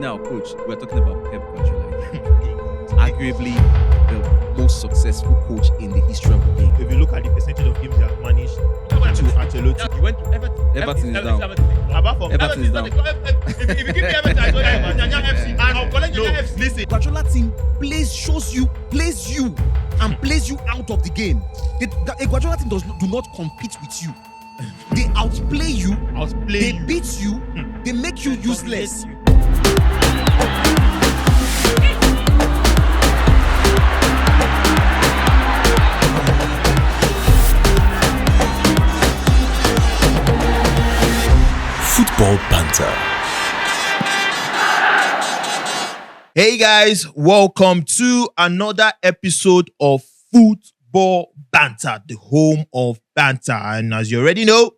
Now, coach, we're talking about Pep Guardiola. Arguably the most successful coach in the history of the game. If you look at the percentage of games he has managed to Ancelotti, You went to Everton. Everton is down. apart from Everton is down. If you give me Everton, I don't have Nyanya FC. And I'll collect Nyanya FC. Listen, Guardiola team plays you and plays you out of the game. A Guardiola team do not compete with you. They outplay you, they beat you, they make you useless. Football Banter. Hey guys, welcome to another episode of Football Banter, the home of banter. And as you already know,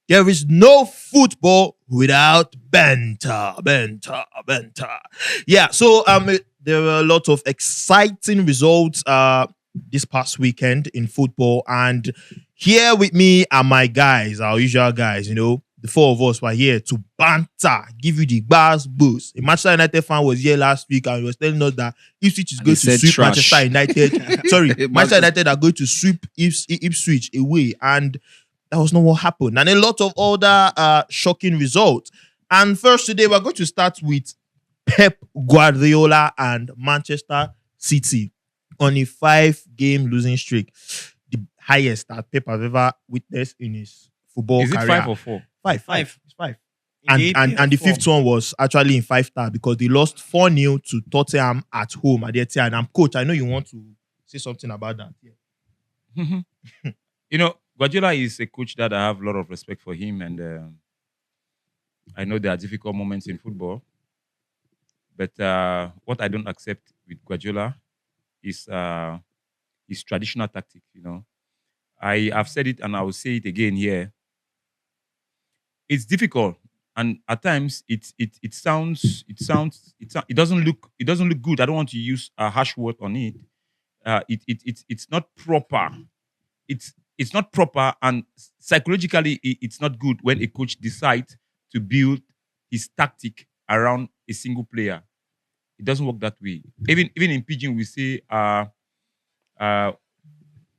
there is no football without banter. Yeah, so there were a lot of exciting results this past weekend in football, and here with me are my guys, our usual guys. You know, the four of us were here to banter, give you the bars boost. A Manchester United fan was here last week and he was telling us that Ipswich is going to sweep trash. Manchester United. Sorry, Manchester United are going to sweep Ipswich away, and that was not what happened. And a lot of other shocking results. And first today, we're going to start with Pep Guardiola and Manchester City on a 5-game losing streak, the highest that Pep has ever witnessed in his football Is it career. 5 or 4? Five. It's 5. And the fifth one was actually in 5-star because they lost 4-0 to Tottenham at home at the Etihad. And coach, I know you want to say something about that. Yeah. You know, Guardiola is a coach that I have a lot of respect for him, and I know there are difficult moments in football. But what I don't accept with Guardiola is his traditional tactic. You know, I have said it and I will say it again here. It's difficult, and at times it doesn't look good. I don't want to use a harsh word on it. It's not proper. It's not proper, and psychologically it's not good when a coach decides to build his tactic around a single player. It doesn't work that way. Even in Pidgin we say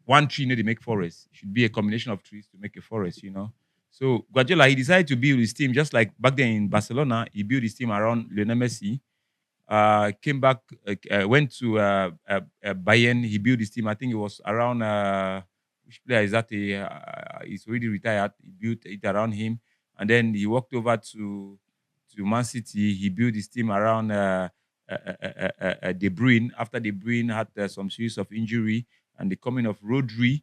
1 tree they make forest. It should be a combination of trees to make a forest, you know. So Guardiola, he decided to build his team just like back then in Barcelona. He built his team around Lionel Messi. Came back, went to Bayern. He built his team. I think it was around which player is that? He's already retired. He built it around him, and then he walked over to Man City. He built his team around De Bruyne. After De Bruyne had some series of injury and the coming of Rodri,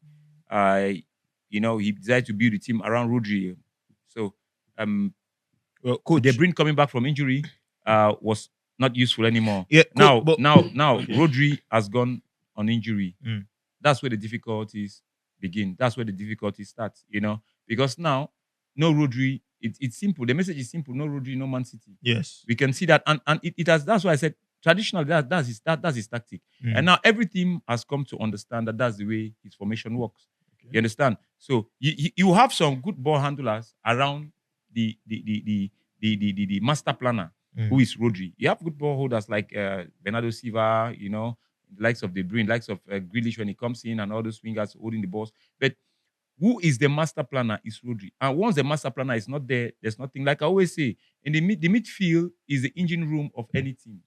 he decided to build the team around Rodri. So, Coach, De Bruyne coming back from injury was not useful anymore. Yeah, now okay. Rodri has gone on injury. That's where the difficulties begin. That's where the difficulty starts, you know, because now no Rodri. It's simple. The message is simple. No Rodri, no Man City. Yes, we can see that, and it has. That's why I said traditionally that's his tactic. And now every team has come to understand that that's the way his formation works. Okay. You understand? So you have some good ball handlers around the master planner, who is Rodri. You have good ball holders like Bernardo Silva, you know, the likes of De Bruyne, likes of Grealish when he comes in, and all those wingers holding the balls. But who is the master planner is Rodri. And once the master planner is not there, there's nothing. Like I always say, in the midfield is the engine room of any team.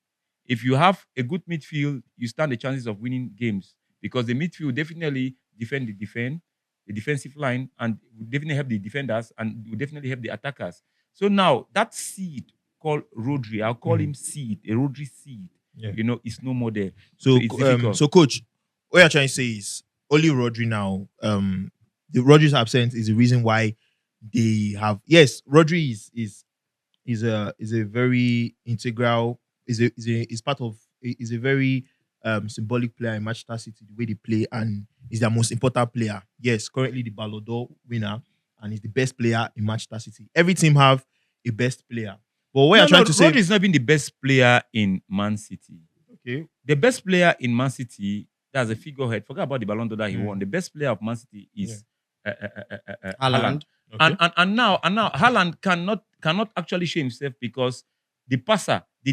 If you have a good midfield, you stand the chances of winning games, because the midfield definitely defend the defensive line, and will definitely help the defenders, and will definitely help the attackers. So now that seed called Rodri, I'll call him seed, a Rodri seed. Yeah. You know, it's no more there. So it's difficult. So coach, what you're trying to say is only Rodri now. The Rodri's absence is the reason why they have. Yes, Rodri is a very integral. Is a very symbolic player in Manchester City, the way they play, and is their most important player. Yes, currently the Ballon d'Or winner, and is the best player in Manchester City. Every team have a best player. But what you're trying to say, Rodri is not been the best player in Man City. Okay, the best player in Man City, that's a figurehead. Forget about the Ballon d'Or that he won. The best player of Man City is Haaland. Okay. And now Haaland cannot actually show himself because the passer the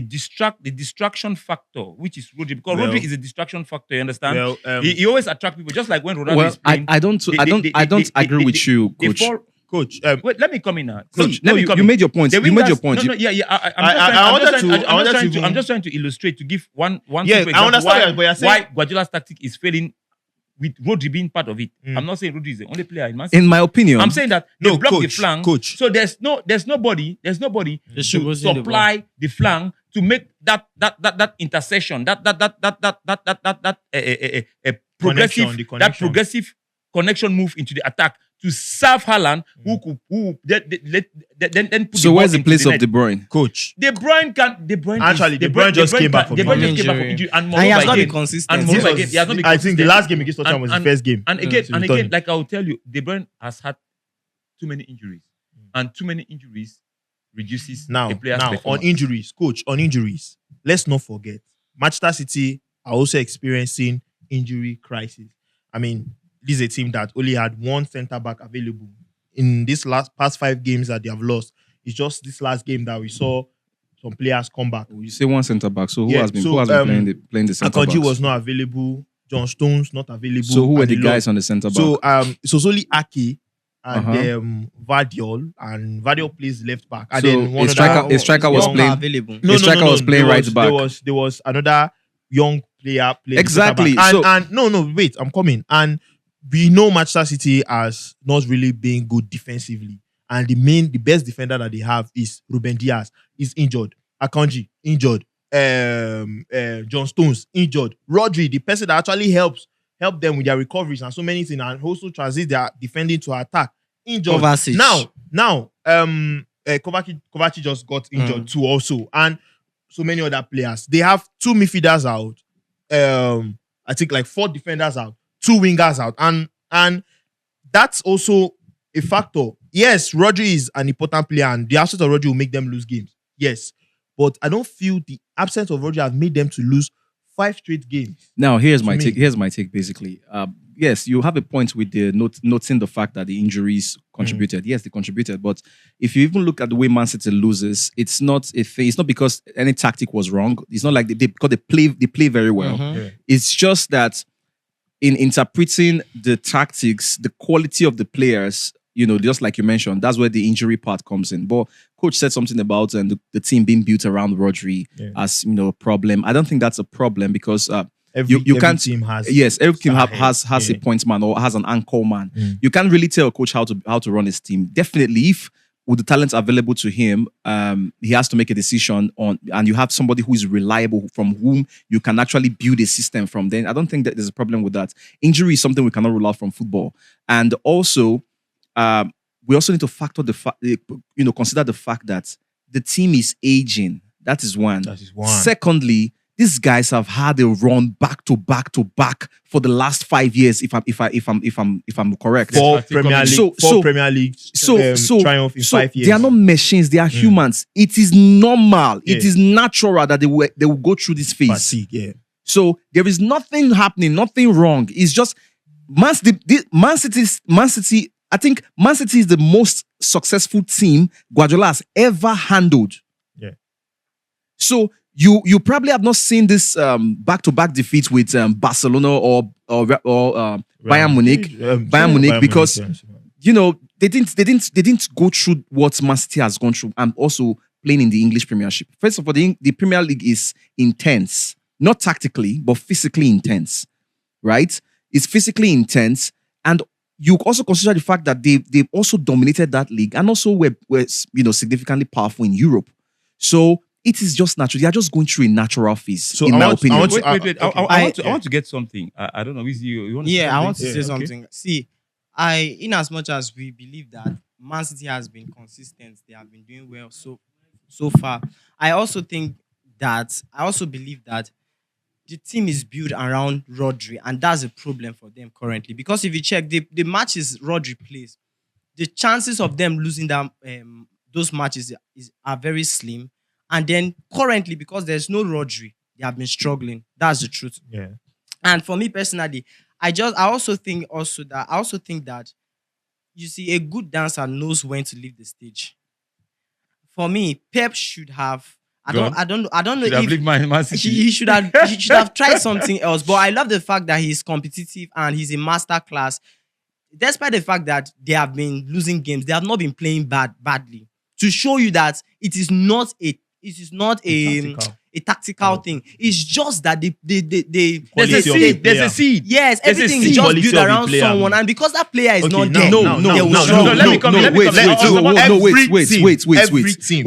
distraction factor, which is Rodri, because Well- Rodri is a distraction factor. You understand? Well, he always attracts people, just like when Ronaldo Well, is playing. I don't agree with you, they coach. fall- Coach, Wait, let me come in now. Coach, See, no, let me you, come you in. made your point. The You made your wingers- point. No, yeah. I'm just trying to illustrate, to give one Yeah, simple I example understand that, but you're saying- why Guardiola's tactic is failing with Rodri being part of it. I'm not saying Rodri is the only player in Man City. In my opinion, I'm saying that they No, block the coach, flank. coach. So there's nobody to Distributing the supply the flank to make that intercession, that progressive, the that connection. progressive connection move into the attack to serve Haaland, who then put so the where's ball the place into of De Bruyne? coach. De Bruyne can. De Bruyne Actually, is, De Bruyne just came back from De Bruyne just came back from injury. injury, and And he has moreover not been again- consistent. and moreover This again, was- he has not been I think the consistent. last game against Tottenham was the first game. And again, to return. like I will tell you, De Bruyne has had too many injuries, and too many injuries reduces Now, a player's on performance. injuries, coach, on injuries, let's not forget, Manchester City are also experiencing injury crisis. I mean, this is a team that only had one centre back available in this past 5 games that they have lost. It's just this last game that we saw some players come back. You say one centre back. So who Yeah, has been so, playing the centre Akanji backs? was not available. John Stones not available. So who were and the they guys lost. on the centre back? So it was only Aki and Uh-huh. Vardiol, and Vardiol plays left back. And So then one a striker was Young playing. available. The striker was playing There right back. There was another young player playing Exactly. center back. So- And wait, I'm coming. And we know Manchester City as not really being good defensively. And the best defender that they have is Ruben Diaz. He's injured. Akanji injured. John Stones injured. Rodri, the person that actually help them with their recoveries and so many things, and also transit their defending to attack, injured. Kovacic. Now, Kovacic just got injured too also, and so many other players. They have 2 midfielders out. I think like 4 defenders out, 2 wingers out, and that's also a factor. Yes, Rodri is an important player, and the absence of Rodri will make them lose games. Yes, but I don't feel the absence of Rodri has made them to lose 5 straight games. Now, here's my me. take. Here's my take. Basically, yes, you have a point with the noting the fact that the injuries contributed. Yes, they contributed. But if you even look at the way Man City loses, it's not a thing. It's not because any tactic was wrong. It's not like because they play very well. Yeah. It's just that in interpreting the tactics, the quality of the players, just like you mentioned, that's where the injury part comes in. But coach said something about the team being built around Rodri as a problem. I don't think that's a problem because Every can't. team has Every team star has heads. a point man or has an anchor man. You can't really tell a coach how to run his team. Definitely, if with the talents available to him, he has to make a decision on, and you have somebody who is reliable from whom you can actually build a system from. Then I don't think that there's a problem with that. Injury is something we cannot rule out from football, and also we also need to factor consider the fact that the team is aging. That is one. That is one. Secondly, these guys have had a run back to back to back for the last 5 years. If I'm correct. 4 Premier League, So- Premier League triumph in 5 years. They are not machines. They are humans. It is normal. It is natural that they will go through this phase. Fatigue, yeah. So there is nothing happening, nothing wrong. It's just Man City. I think Man City is the most successful team Guardiola has ever handled. Yeah. So you probably have not seen this back-to-back defeat with Barcelona or Bayern Munich. Bayern Munich, because they didn't go through what Man City has gone through, and also playing in the English Premiership. First of all, the Premier League is intense, not tactically but physically intense, right? It's physically intense, and you also consider the fact that they've also dominated that league and also were significantly powerful in Europe. So it is just natural. They are just going through a natural phase, So in I my want- opinion. I want to- Wait. I want to get something. I don't know. Is you want to say Yeah, I want to something? say Yeah, okay. something. See, in as much as we believe that Man City has been consistent, they have been doing well so far. I also believe that the team is built around Rodri, and that's a problem for them currently. Because if you check the matches Rodri plays, the chances of them losing those matches are very slim. And then currently, because there's no Rodri, they have been struggling. That's the truth. Yeah. And for me personally, I also think that you see, a good dancer knows when to leave the stage. For me, Pep should have I Go don't, on. I don't, I don't know Should have if leave Man City. he should have tried something else. But I love the fact that he's competitive and he's a master class. Despite the fact that they have been losing games, they have not been playing badly. To show you that it is not a tactical thing. It's just that they There's a seed. There's a seed. yes, There's a everything seed. is just Quality built of the around player. someone, and because that player is Okay, not now, there, now, now, they will now, struggle. now, let me come in, let me come in. Every team.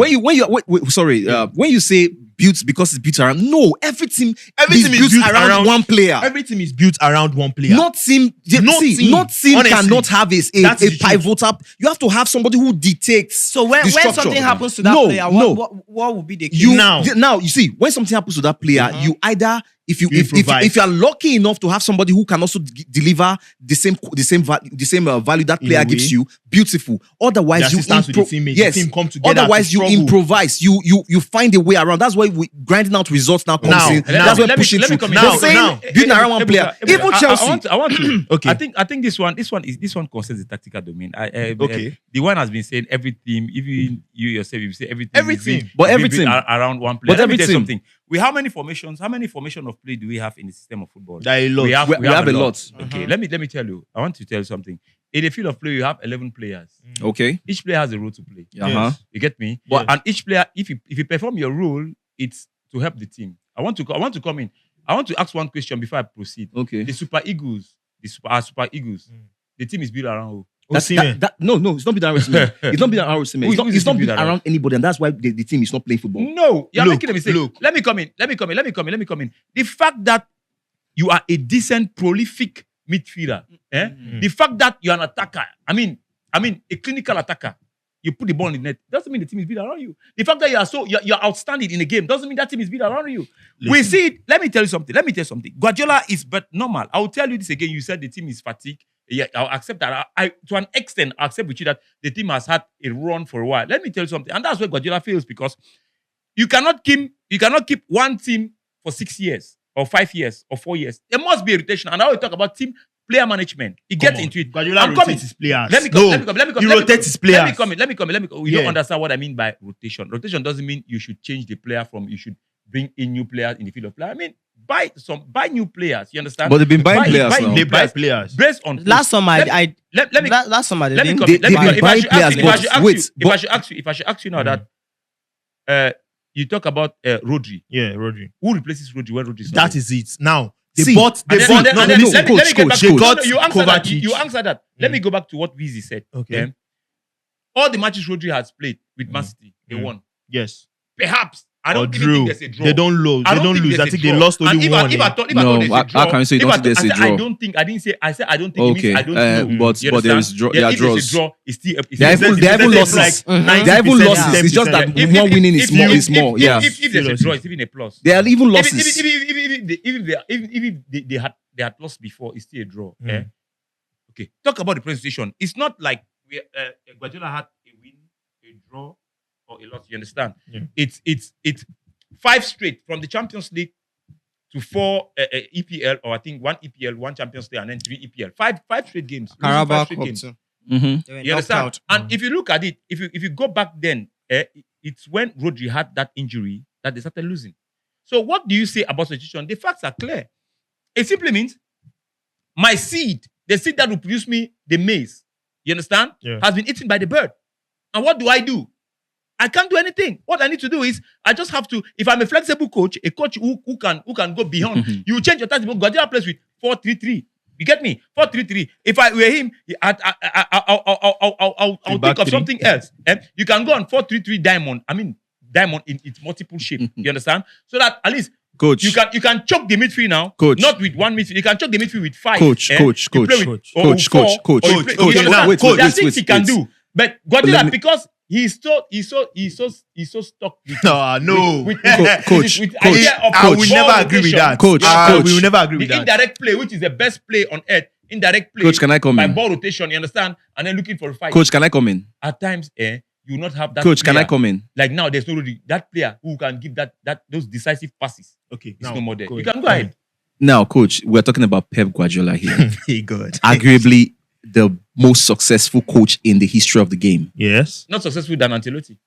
When you say built because it's built around, no, every team Everything is built around one player. Every team is built around one player. Not team. Not team. Not team Honestly, cannot have a that's the truth. pivotal. You have to have somebody who dictates. So when the structure. something happens to that No, player, no. what would be the case? You Now. now you see when something happens to that player, you either if you improvise. if you are lucky enough to have somebody who can also deliver the same value that In player a gives way. you, beautiful. Otherwise, The you assistance with the teammates, the yes. team come together Otherwise, to you struggle. improvise. You find a way around. That's why grinding out results now comes Now, in. now. That's why Let me pushing come through. in. But Now, saying now. building around one player, even Chelsea. I want to. Okay. I think this one concerns the tactical domain. Okay. The one has been saying every team, even you yourself, you say everything. Every is being- team. But is every being team. around one player. But Let me every tell you team. something. We how many formations of play do we have in the system of football? There are a lot. We have a lot. Okay, let me tell you. I want to tell you something. In the field of play, you have 11 players. Okay. Each player has a role to play. Uh-huh. You get me? Yes. And each player, if you perform your role, it's to help the team. I want to come in. I want to ask one question before I proceed. Okay. The Super Eagles, our Super Eagles, the team is built around who? Osimhen. No, it's not built around Osimhen. It's not built around Osimhen. Who is It's not it built built around? around anybody, and that's why the team is not playing football. No, you're Look, making a mistake. look. Let me come in. The fact that you are a decent, prolific midfielder, the fact that you're an attacker, I mean, a clinical attacker, you put the ball in the net, doesn't mean the team is built around you. The fact that you're outstanding in a game doesn't mean that team is built around you. We see it. Let me tell you something. Guardiola is but normal. I will tell you this again. You said the team is fatigued. Yeah, I'll accept that. I to an extent, I'll accept with you that the team has had a run for a while. Let me tell you something, and that's where Guardiola fails because you cannot keep one team for 6 years or 5 years or 4 years. There must be a rotation. And now we talk about team player management. He gets into it. Guardiola I'm coming. rotates his players. Let me come. He rotates his players. Let me come. You Yeah. don't understand what I mean by rotation. Rotation doesn't mean you should change the player from you should bring in new players in the field of play. I mean, buy new players. You understand? But they've been buying players now. new They buy players. based on Last summer, Let me last summer, let me didn't- come. They've been buying players, If but I should ask you now that you talk about Rodri. Yeah, Rodri. Who replaces Rodri when Rodri is not That there? is it. Now they See, bought. They And bought. then- No, and no, then no. let me get back They to got you answer that. Kovacic. You answer that. Let me go back to what Weezy said. Okay. All the matches Rodri has played with Man City, they won. Yes. Perhaps I Or don't even drew. think there's a draw. They don't lose. I They don't lose. there's I a think they draw. lost And only if one. I thought No, there's a how draw, can you say you if don't I think there's thought- a I said, draw? I don't think. I didn't say. I said I don't think. Okay, It means I don't know. but You there is understand? there are if there's draws. a draw, it's still. They are even losses. like They are even 90%, losses. It's just that 10%. one winning is more. Yeah, If there's a draw, it's even a plus. they are even losses. Even they had lost before, it's still a draw. Okay, talk about the presentation. It's not like Guardiola had a win, a draw, or a loss. You understand? Yeah. It's 5 straight from the Champions League to 4 EPL, or I think 1 EPL, 1 Champions League, and then 3 EPL. Five straight games. Losing Carabao 5 straight Cup games. too. Mhm. They were You knocked understand? out. And if you look at it, if you go back then, it's when Rodri had that injury that they started losing. So what do you say about situation? The facts are clear. It simply means my seed, the seed that will produce me the maize, you understand, Yeah. has been eaten by the bird. And what do? I can't do anything. What I need to do is I just have to, if I'm a flexible coach, a coach who can go beyond, you change your tactics. Guardiola plays with 4-3-3. You get me? 4-3-3. If I were him, I'll think back of three. something else. You can go on 4-3-3 diamond. I mean, diamond in its multiple shape. You understand? So that at least Coach, you can choke the midfield now. Coach. Not with one midfield. You can choke the midfield with 5. Coach, coach, You play coach, with- coach, or coach, four, coach, coach, or you coach. play- Okay, you now understand? wait, There are wait, things wait, he can wait. do. But Guardiola, Let me- because he's so stuck with No. with Coach, with coach, idea of I will ball never agree with rotation. that. Coach, I coach. will never agree with The that. indirect play, which is the best play on earth, indirect play. Coach, can I come by in? ball rotation, you understand? And then looking for a fight. Coach, can I come in? At times, you will not have that. Coach, can I player. come in? Like now, there's no really that player who can give that those decisive passes. Okay. It's no more there. go You ahead. can go ahead. Now, coach, we're talking about Pep Guardiola here. Hey, God. Arguably the most successful coach in the history of the game. Yes. Not successful than Ancelotti.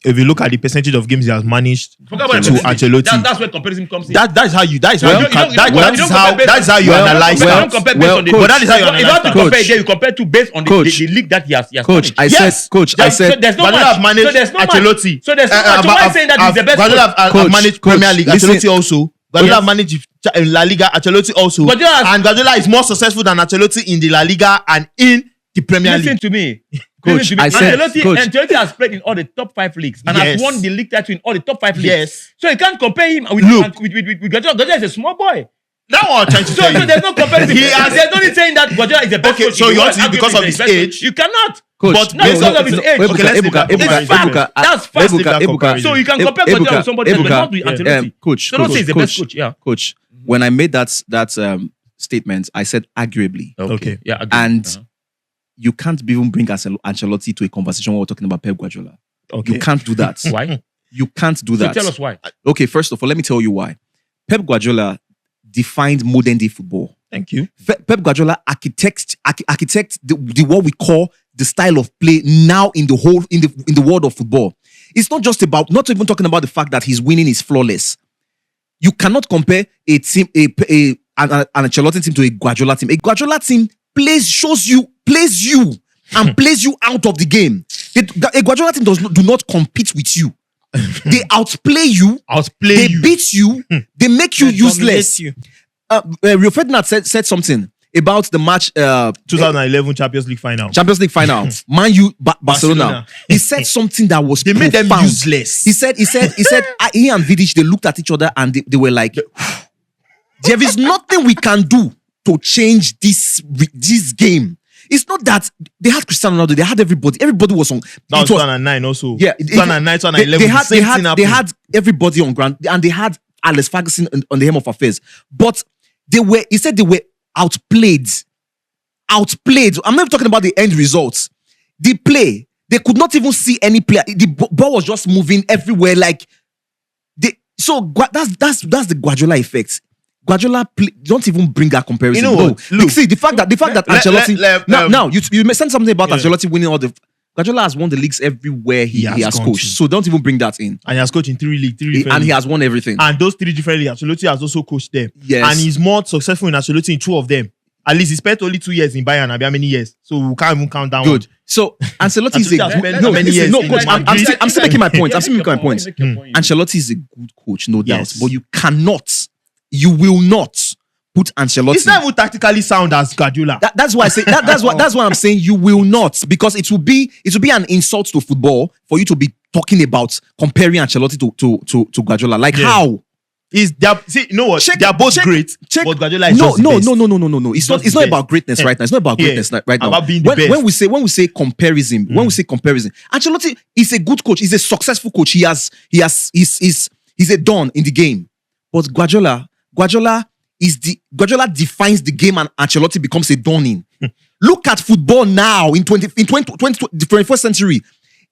if you look at the percentage of games he has managed Forget about to the percentage. Ancelotti, That's where comparison comes in. that's how you analyze You don't compare based on the- But that is how you if you have to analyze compare Coach. there, you compare to based on the league that he has Coach, managed. I Yes. said, there's no Guardiola match. have managed So there's no match. Ancelotti. So there's no match. So why saying that he's the best Guardiola coach? have Coach, managed coach, Premier League. listen. Ancelotti also. Guardiola Yes. managed La Liga. Ancelotti also. Guardiola has- And Guardiola is more successful than Ancelotti in the La Liga and in the Premier Listen League. to me. Coach, Listen to me. I said- Coach. Ancelotti has played in all the top 5 leagues and Yes. has won the league title in all the top 5 leagues. Yes. So you can't compare him with Guardiola. Guardiola is a small boy. That's what I'm trying to So tell you. there's no comparison. He has- There's only saying that Guardiola is the best Okay, coach. so If you want want to use because argue of he's his the best age? coach, you cannot. Coach, But not because of his age. Okay, let's leave that comparison. That's fact. Let's leave that comparison. So you can compare Guardiola with somebody else, but not with Ancelotti. Coach, So don't say he's the best coach. Yeah. Coach, when I made that statement, I said arguably, Okay. Yeah. Agree. and you can't even bring Ancelotti to a conversation when we're talking about Pep Guardiola. Okay. You can't do that. Why? You can't do So that. tell us why. Okay, first of all, let me tell you why. Pep Guardiola defined modern day football. Thank you. Pep Guardiola architect the what we call the style of play now in the world of football. It's not just about, not even talking about the fact that his winning is flawless. You cannot compare an Ancelotti team to a Guardiola team. A Guardiola team plays you, and plays you out of the game. A Guardiola team do not compete with you. They outplay you. They beat you. They make you useless. Rio Ferdinand said something about the match 2011 Champions League final. Champions League final. Man U Barcelona. He said something that was They made them profound. useless. He said he and Vidic, they looked at each other and they were like, there is nothing we can do to change this game. It's not that they had Cristiano Ronaldo, they had everybody. Everybody was on. That was 2009 also. Yeah, 2009, 2011. They had everybody on ground, and they had Alex Ferguson on the helm of affairs. But he said they were outplayed. I'm not talking about the end results. The play, they could not even see any player. The ball was just moving everywhere. That's the Guardiola effect. Guardiola don't even bring that comparison. You know what? No. Look, see the fact that Ancelotti now you mentioned something about Yeah. Ancelotti winning all the. Guardiola has won the leagues everywhere he has gone coached. to. So don't even bring that in. And he has coached in 3 leagues. And he has won everything. And those 3 different leagues, Ancelotti has also coached them. Yes. And he's more successful in Ancelotti in 2 of them. At least he spent only 2 years in Bayern. How many years? So we can't even count down. Good. So Ancelotti is Ancelotti has spent no, many listen, years no, in coach. I'm Madrid. still making my point. I'm still making my point. Make your point. Ancelotti is a good coach, no doubt. Yes. But you will not put Ancelotti. It's not even tactically sound as Guardiola. That's why I say that's why I'm saying you will not, because it will be an insult to football for you to be talking about comparing Ancelotti to Guardiola. Like Yeah. how? You know what? They are both great. But Guardiola is No. just the best. It's Just not the about greatness right now. It's not about Yeah. greatness right now. About being the best. When we say comparison, Ancelotti is a good coach. He's a successful coach. He's a don in the game. But Guardiola defines the game, and Ancelotti becomes a don in. Look at football now in the 21st century.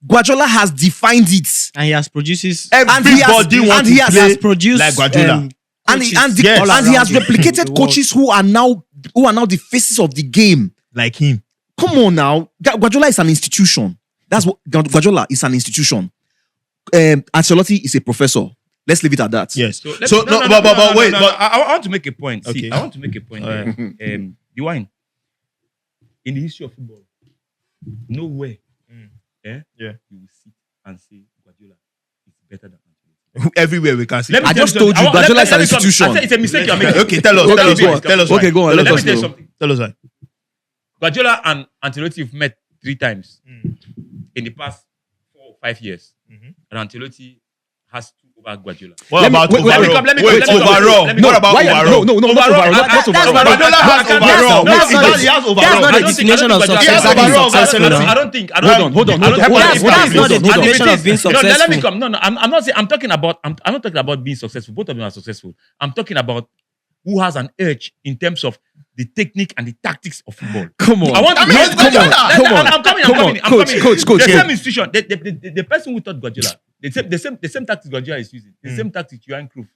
Guardiola has defined it. And he has produces Everybody wants to play produced like Guardiola. And he has around replicated the coaches who are now the faces of the game. Like him. Come on now. Guardiola is an institution. That's what Guardiola is, an institution. Ancelotti is a professor. Let's leave it at that. Yes. So Wait. I want to make a point. Okay. See, I want to make a point. The wine in the history of football, nowhere, Yeah. you will sit and say Guardiola is better than Ancelotti. Everywhere we can see. I just told you, Guardiola is an institution. I said it's a mistake you're making. Okay, tell us. Okay, Tell us go why. on. Tell us why. Okay, go on. Tell Let us us Let me tell you know. something. Tell us why. Guardiola and Ancelotti have met 3 times in the past 4 or 5 years, and Ancelotti has 2 over Guardiola. What about wait, overall? let me come. Wait, overall. Let me What come. about Why are- overall? No, not overall. Not overall. Guardiola has overall. That's not He has overall. That's not I the don't think- definition of I don't think success. Guardiola Exactly, has successful. overall. I don't think. Hold on. That's not the definition of being No, let me successful. come. No, I'm not saying. I'm not talking about being successful. Both of them are successful. I'm talking about who has an edge in terms of the technique and the tactics of football. Come on. I want to. it's Guardiola. I'm coming. Coach. The Yeah. same institution. The person who taught Guardiola the same tactics Guardiola is using. The same tactics Johan Cruyff.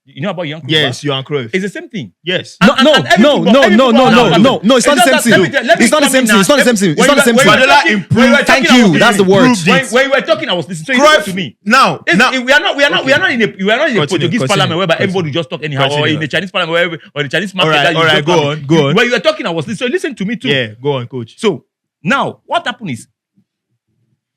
You know about Johan Cruyff? Yes, Johan Cruyff. It's the same thing. Yes. No, it's not the same thing. It's not the same thing. It's not the same thing. It's not the same thing. Guardiola improved. Thank you. That's the word. When you were talking, I was listening. So you listen to me. Now, We are not in a Portuguese parliament whereby everybody just talk anyhow, or in the Chinese parliament or in the Chinese market. All right, go on. When you were talking, I was listening. So listen to me too. Yeah, go on, coach. So now, what happened is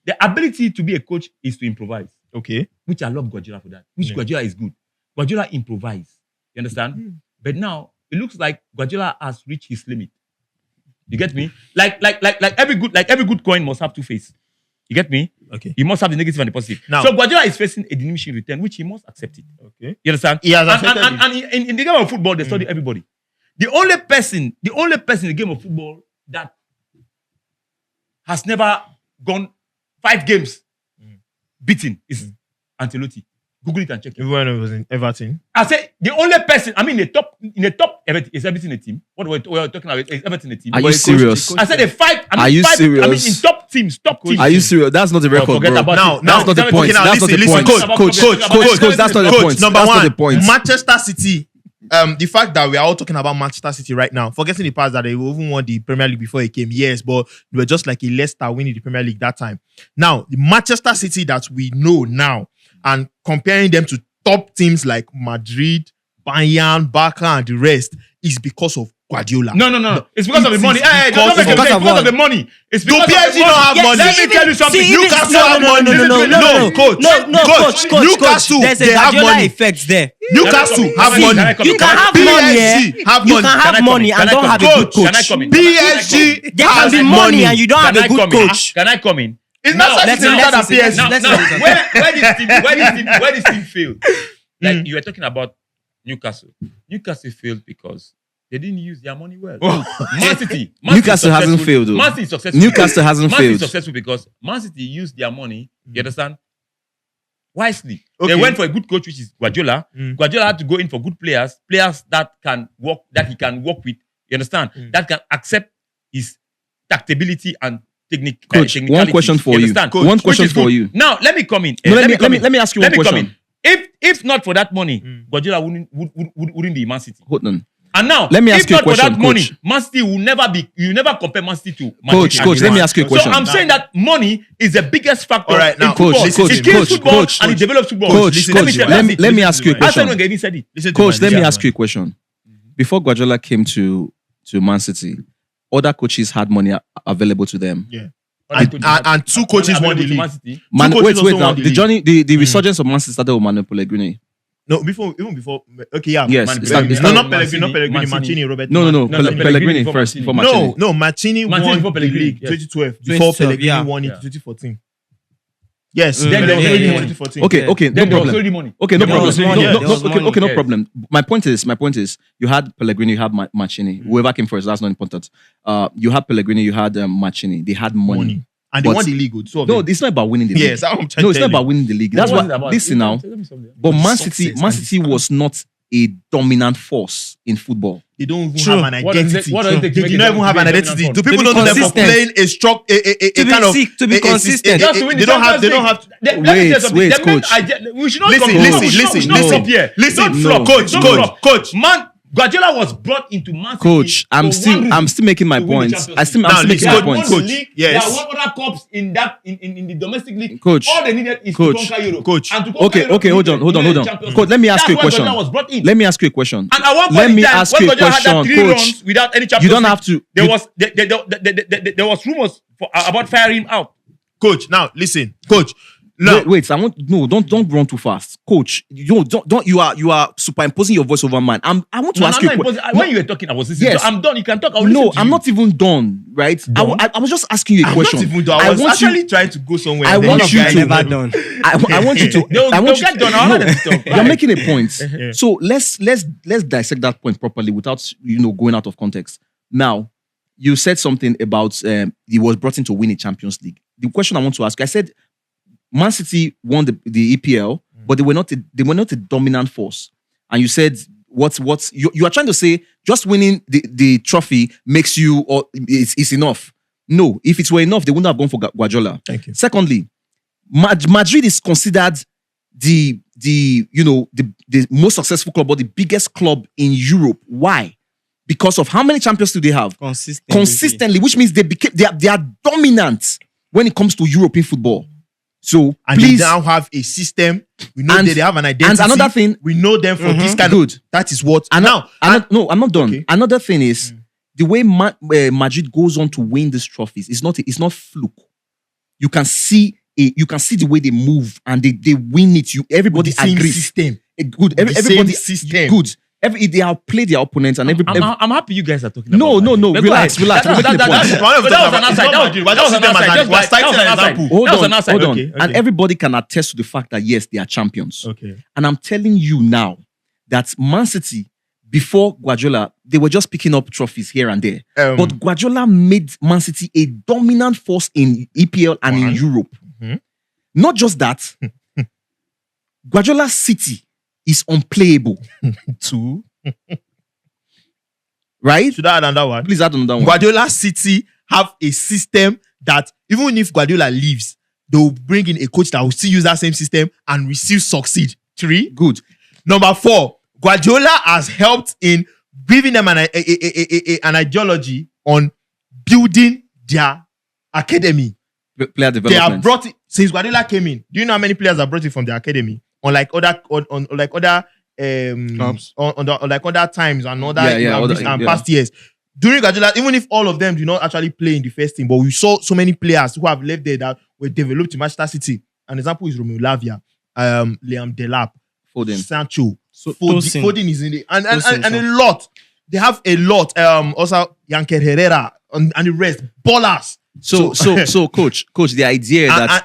the ability to be a coach is to improvise. Okay. Which I love Guardiola for that. Which Guardiola is good. Guardiola improvise. You understand? But now it looks like Guardiola has reached his limit. You get me? Like every good coin must have two faces. You get me? Okay. He must have the negative and the positive. Now, so Guardiola is facing a diminishing return, which he must accept it. Okay. You understand? He has accepted it. And in the game of football, they study everybody. The only person in the game of football that has never gone 5 games beaten is Ancelotti. Google it and check it. Even when it was in Everton. I say the only person, in the top Everton, is Everton a team? What we're talking about is Everton a team. Are you serious? I said the 5. Are you serious? I mean, in top teams. Are you serious? That's not the record, forget bro. about Now, it. That's not the point. That's not the listen, point. Coach, that's not the point. Number That's not one, the point. Manchester City. The fact that we are all talking about Manchester City right now, forgetting the past that they even won the Premier League before he came, yes, but they were just like a Leicester winning the Premier League that time. Now, the Manchester City that we know now, and comparing them to top teams like Madrid, Bayern, Barca, and the rest, is because of Guardiola. No. It's because of the money. It's Because of the money. It's Do because PSG not have money? Let me tell you something. Newcastle have money. No, Coach. Newcastle, Newcastle, there's a they have Guardiola money. effect there. Newcastle have See, money. you can have money, have you money. can have money and don't have a good Can I coach. come in? PSG There can has be money and you don't have a good coach. Can I come in? It's not let's such a listen, that PSG. Now, where this team failed? Like you were talking about Newcastle. Newcastle failed because they didn't use their money well. Man City Newcastle hasn't failed, though. Man City is successful. Newcastle hasn't Man City is failed. successful because Man City used their money, you understand, wisely. Okay. They went for a good coach, which is Guardiola. Guardiola had to go in for good players that can work, that he can work with, you understand, that can accept his tactability and technique. Coach, one question for you. understand? One Which question is for good. you. Now, let me come in. No, let me ask you one question. If not for that money, Guardiola wouldn't be Man City. Hold on. And now, Let me ask if you a not question, for that money, Coach. Man City will never be. You never compare Man City to Man Coach, City. Coach, let me ask you a question. So I'm saying that money is the biggest factor. All right, now, in football. Coach, it kills football Coach, and it develops football. Coach, let me ask you a question. Arsene Wenger even said it. Coach, let me ask you a question. Before Guardiola came to Man City, other coaches had money available to them. Yeah. And two coaches won the league. Man City. Wait also now. won the The league. journey, the resurgence of Man City started with Manuel Pellegrini. No, even before. Okay, yeah. Yes, Man- it started- Pellegrini. No, not Mancini, Pellegrini. Mancini. Mancini, Robert. No, No, Pellegrini before first Mancini. before Mancini. No, Mancini Mancini won before the Pellegrini, league yes. 2012 before 2012, Pellegrini yeah. won it Yeah. 2014. Yes, Then there was Pellegrini already won money. 2014. Okay, no Then there was problem. already money. Okay, no There problem. was money, No, there was okay, money. no Yes. problem. My point is, you had Pellegrini, you had Mancini. Whoever came first, that's not important. You had Pellegrini, you had Mancini. They had money. And they But- won the league. Two of No, them. it's not about winning the league. Yes, I'm trying No, to it's tell not about you. winning the league. That's What was it what. about? Listen now. Tell me something. But Man Success City and City was not a dominant force in football. They don't even True. have an What does it- identity. what does it take to They make do a not even have an dominant identity. force? Do people To be don't know them for consistent. playing a strong, a To be kind of sick, to be consistent. Just to win the They don't have. They don't Champions have. League. Let me tell you Wait, something. wait, The men coach. we should not Listen, come- listen, we should not- we should listen, not flop here. listen. Don't No. flop. Coach, Don't coach, flop. coach. Man, Guardiola was brought into Man City. Coach, I'm for still one I'm reason, still making my to win the points. Champions I'm still Now, making listen, my They had won points. the Coach, league. yes. They had won other cups in the domestic league. Coach, All they needed is Coach, to conquer Europe. Coach. And to conquer Europe, Okay, hold on. they needed the Champions Coach, League. let me ask That's you a why question. Guardiola was brought in. Let me ask you a question. And at one point Let in me time, ask when you a Guardiola had that question, 3 Coach. runs without any Champions You don't League, have to. there was rumors about firing him out. Coach, now listen, coach. Now, Wait. Don't run too fast, Coach. Don't. You are superimposing your voice over mine. I want to ask you. When you were talking, I was listening. Yes. So I'm done. You can talk. I will No, listen to I'm you. not even done. Right? I was just asking you a I'm question. not even done. I was actually trying to go somewhere. I and then want this you guy to- never Never done. I want you to. They'll I want get you done. to, I'll no, let them talk. you're making a point. Yeah. So let's dissect that point properly without going out of context. Now, you said something about he was brought in to win a Champions League. The question I want to ask, I said Man City won the EPL, but they were not a dominant force. And you said you are trying to say just winning the trophy makes you or is enough. No, if it were enough, they wouldn't have gone for Guardiola. Thank you. Secondly, Madrid is considered the most successful club or the biggest club in Europe. Why? Because of how many champions do they have? Consistently, which means they are dominant when it comes to European football. So and please, they now have a system. We know they have an identity. And another thing, we know them for this kind good. of. That is what. I'm not done. Okay. Another thing is the way Madrid goes on to win these trophies. It's not fluke. You can see the way they move and they win it. Everybody agrees. System. Good. Everybody system. Good. They outplay their opponents and I'm happy you guys are talking about No. Relax. We're making the point. Hold on. Okay. And everybody can attest to the fact that yes, they are champions. Okay. And I'm telling you now that Man City, before Guardiola, they were just picking up trophies here and there. But Guardiola made Man City a dominant force in EPL and in Europe. Mm-hmm. Not just that, Guardiola's City is unplayable. 2. Right? Should I add another one? Please add another one. Guardiola City have a system that even if Guardiola leaves, they will bring in a coach that will still use that same system and will still succeed. 3. Good. Number 4, Guardiola has helped in giving them an ideology on building their academy. Player development. They have brought it since Guardiola came in. Do you know how many players have brought it from the academy? Unlike other times and past years. During Guardiola, even if all of them do not actually play in the first team, but we saw so many players who have left there that were developed in Manchester City. An example is Romeo Lavia, Liam Delap, Foden, Sancho, Foden is in it, and a lot. They have a lot. Also Yanker Herrera and the rest ballers. So, coach, the idea that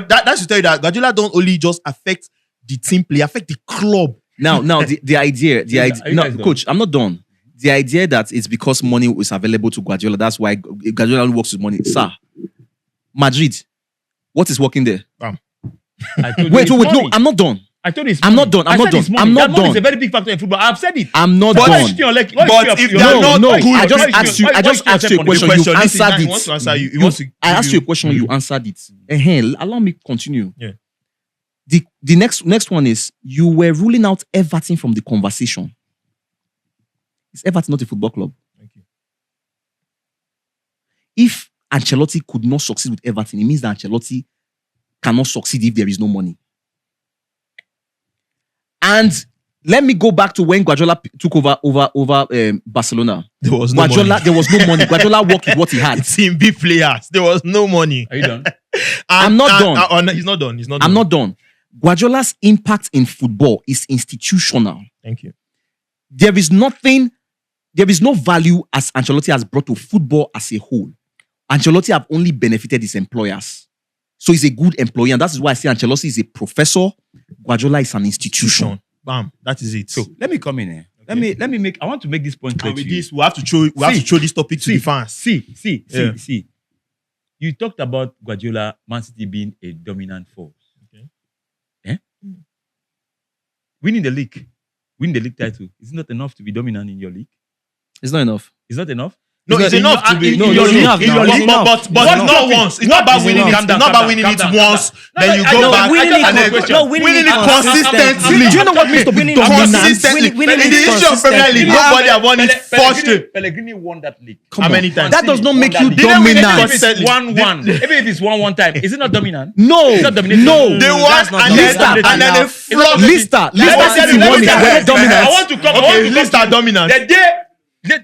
that should tell you that Guardiola don't only just affect the team play, affect the club. Now, the idea. No, coach, I'm not done. The idea that it's because money is available to Guardiola, that's why Guardiola only works with money. Sir, Madrid, what is working there? Wait, no, I'm not done. I told you I'm not done. I'm not done. It's a very big factor in football. I've said it. I'm not done. But if they are not good, I just asked you a question. You answered He wants to answer you. I asked you a question. You answered it. Allow me to continue. Yeah. The next one is you were ruling out Everton from the conversation. Is Everton not a football club? Thank you. If Ancelotti could not succeed with Everton, it means that Ancelotti cannot succeed if there is no money. And let me go back to when Guardiola took over Barcelona. There was no money. There was no money. Guardiola worked with what he had. Team B players. There was no money. Are you done? I'm not done. He's not done. I'm not done. Guardiola's impact in football is institutional. Thank you. There is no value as Ancelotti has brought to football as a whole. Ancelotti have only benefited his employers. So he's a good employee, and that is why I say Ancelotti is a professor. Guardiola is an institution. Bam, that is it. So let me come in here. Okay. Let me make. I want to make this point clear. And with this, we have to show this topic to the fans. See. You talked about Guardiola, Man City being a dominant force. Okay. Eh? Winning the league title is not enough to be dominant in your league. It's not enough. It's not enough. No, it's enough to be. But not once. It's not about winning it. It's not about winning it once. Then you go back. Winning it consistently. Do you know what means to be dominant? Consistently. In the history of Premier League, nobody have won it 4 straight. Pellegrini won that league. How many times? That does not make you Even if dominant. it's 1-1, even if it's 1-1 time, is it not dominant? No. It's not dominating. No. They won and then they flopped. Lista City won it. Were they dominant? I want to come. Okay, Lista dominant. They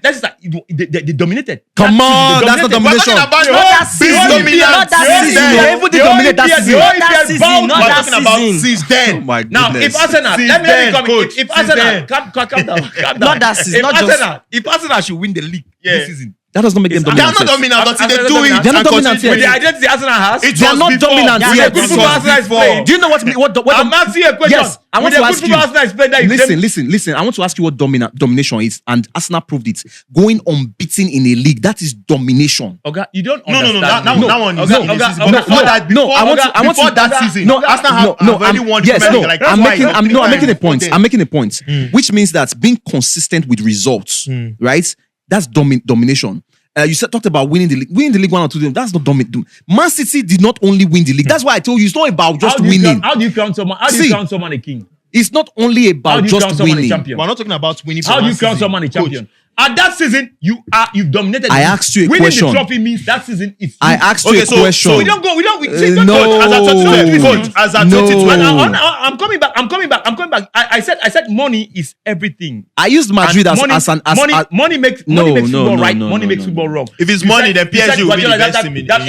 dominated. Come on, that's not domination. Not that season. Even they dominate that season. We're talking about since then. Oh my goodness. Now, if Arsenal, let me come in. If Arsenal, calm down. Not that season. If Arsenal should win the league this season, that does not make them They are dominant. not dominant until they do it. They're not dominant with the yet. identity Arsenal has, It They are was not before. dominant We yet. are good football Arsenal is playing. Do you know what I'm asking you a question. Yes, I want to ask you. Arsenal is playing that Listen. I want to ask you what domination is, and Arsenal proved it. Going unbeaten in a league, that is domination. Okay, you don't No. understand. That one is Okay, in the season. okay, Before that, before that season, Arsenal have already won the Premier League. Like, I'm that's why making a point. I'm making a point, which means that being consistent with results, right? That's domination. you talked about winning the league. Winning the league 1 or 2 times, that's not dominant. Man City did not only win the league. That's why I told you it's not about just winning. How do you crown someone? How do you crown someone a king? It's not only How about do you just crown someone a winning. champion? We're not talking about winning. How do you crown someone a champion? At that season, you've dominated. I asked you a winning question. Winning the trophy means that season is. I asked you a question. So we don't go. No. As at 2020. I'm coming back. I said money is everything. I used Madrid And money makes football right. Money makes football wrong. If it's money, then PSG will be the best team in Europe.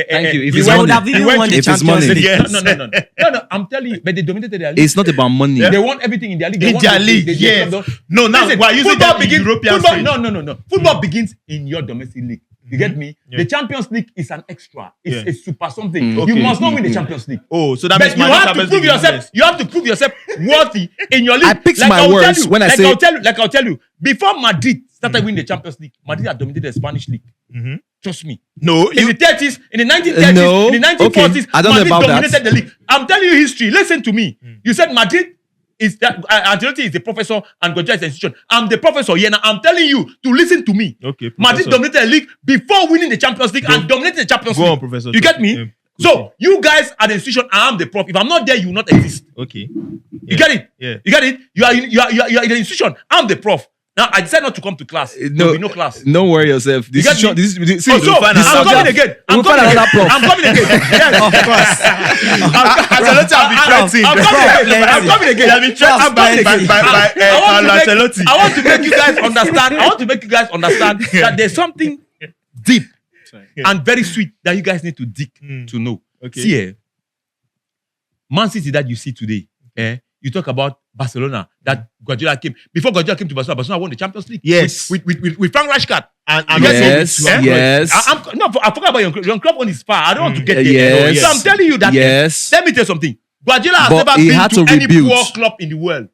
Thank you. If He it's would money, have even won the if it's Champions money. League. Yes. No. I'm telling you, but they dominated their league. it's not about money. They won everything in their league. They In won their the- league, they- yes. No, now we're using them in European football, stage. No. Football begins in your domestic league. You get me? Yeah. The Champions League is an extra. It's Yeah. a super something. Okay. You must not win the Champions League. Oh, so that But means you Man have to Champions prove League is yourself. best. You have to prove yourself worthy in your league. I picked my I'll tell words you, when I say- I'll tell you. Before Madrid started winning the Champions League, Madrid had dominated the Spanish league. Mhm. Trust me. No, In the 30s, in the 1930s, No. in the 1940s, Okay. I don't know Madrid about that. dominated the league. I'm telling you history. Listen to me. You said Madrid is that Ancelotti is the professor and Guardiola is the institution. I'm the professor here now. I'm telling you to listen to me. Okay, Madrid professor. dominated the league before winning the Champions League and dominated the Champions Go League. on, Professor. You get me? Yeah. So you guys are the institution. I am the prof. If I'm not there, you will not exist. Okay. You get it? Yeah. You get it? You are in the institution. I'm the prof. Now I decided not to come to class. There will be no class. Don't worry yourself. You get me? See, Also, I'm coming again. I'm coming again. I'm coming again. Yes. Of course. Ancelotti have been threatened. I'm coming again. He has been threatened I'm coming again. by Carlo Ancelotti. I want to make you guys understand that there's something deep and very sweet that you guys need to dig to know. Okay. See, Man City that you see today, you talk about Barcelona that Guardiola came. Before Guardiola came to Barcelona, Barcelona won the Champions League. Yes. With Frank Rijkaard. And Yes, Eh? yes. I forgot about your club one is far. I don't want to get there. Yes. So I'm telling you that. Yes. Let me tell you something. Guardiola has But never he been had to to any rebuild. poor club in the world.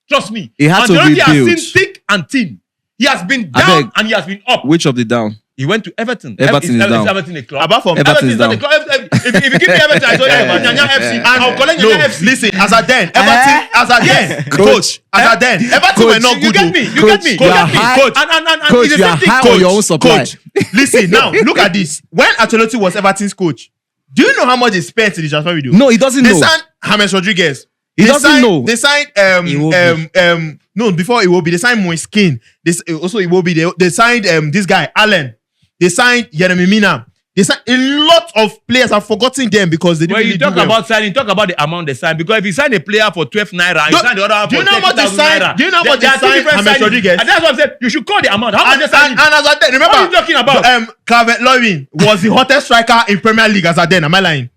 Trust me. He had to Ancelotti has rebuild. seen thick and thin. He has been I down beg. and he has been up. Which of the down? He went to Everton. Everton is down. Everton a club. Apart from Everton is not down. a club. If you give me Everton, I told you Nyanya FC. I'll collect no, Nyanya FC. listen, as at then, Everton, as at then, coach, as at then, Everton were not You good. get me? You Coach, get me? You you are get me? high. Coach, and Coach, it's the you same are thing. high Coach. on your own supply. Coach, listen now, look at this. When Ancelotti was Everton's coach, do you know how much they spent in the transfer window? No, he doesn't They know. signed James Rodriguez. He They doesn't signed- know. They signed Iwobi. no, before Iwobi, they signed Moiskin. This also Iwobi. They signed this guy Allen. They signed Yeremi Mina. They signed a lot of players. I've forgotten them because they didn't When really you talk do well. about signing, talk about the amount they sign. Because if you sign a player for 12 naira, you Do- sign the other one do for you know what they 30,000 signed? naira. Do you know what There they are two signed different James signings. Rodriguez? And that's what I'm saying. You should call the amount. How much And they sign? as at then, remember, What are you talking about? Calvert Lewin was the hottest striker in Premier League as at then. Am I lying?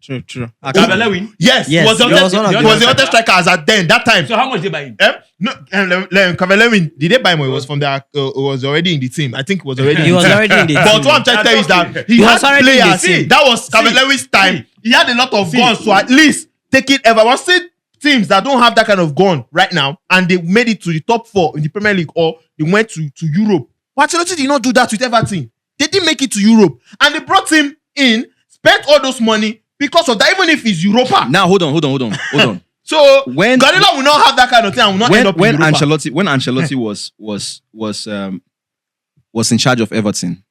True. Calvert Lewin. Yes, Yes, he was the he was hottest, one of he the was the hottest hottest striker as at then. That time. So how much they buy him? No, Calvert Lewin, did they buy him? It was from the. It was already in the team. I think it was already. He was already in the But team. what I'm trying to tell you is that he He had was already in the players. team. That was Calvert Lewin's time. He had a lot of guns to at least take it ever. We're seeing teams that don't have that kind of gun right now, and they made it to the top 4 in the Premier League, or they went to Europe. But Ancelotti did not do that with Everton. They didn't make it to Europe, and they brought him in, spent all those money because of that. Even if it's Europa, Now hold on. so When- Guardiola will not have that kind of thing and will not end up when in Europa. Ancelotti was in charge of Everton,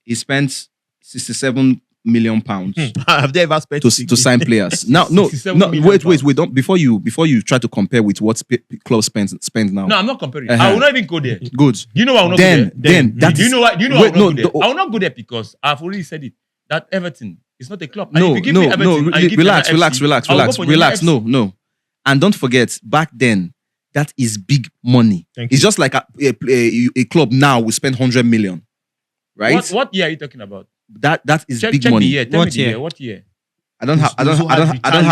he spent 67 million pounds Have they ever spent to sign players. Now, no, 67 no, million wait, pounds. don't before you try to compare with what clubs spend now. No, I'm not comparing. Uh-huh. I will not even go there. Good. You know I will not Then go there. that Do you is- know what? Do you know wait, I will not go no, there? I will not go there because I've already said it. That Everton is not a club. And No, if you give me Everton, and you give me relax. FC, I will go for Relax. FC. No. And don't forget, back then, that is big money. Thank It's you. just like a club now will spend 100 million, right? What year are you talking about? That is Check big the money. year. Tell me What the year? year. What year? I don't have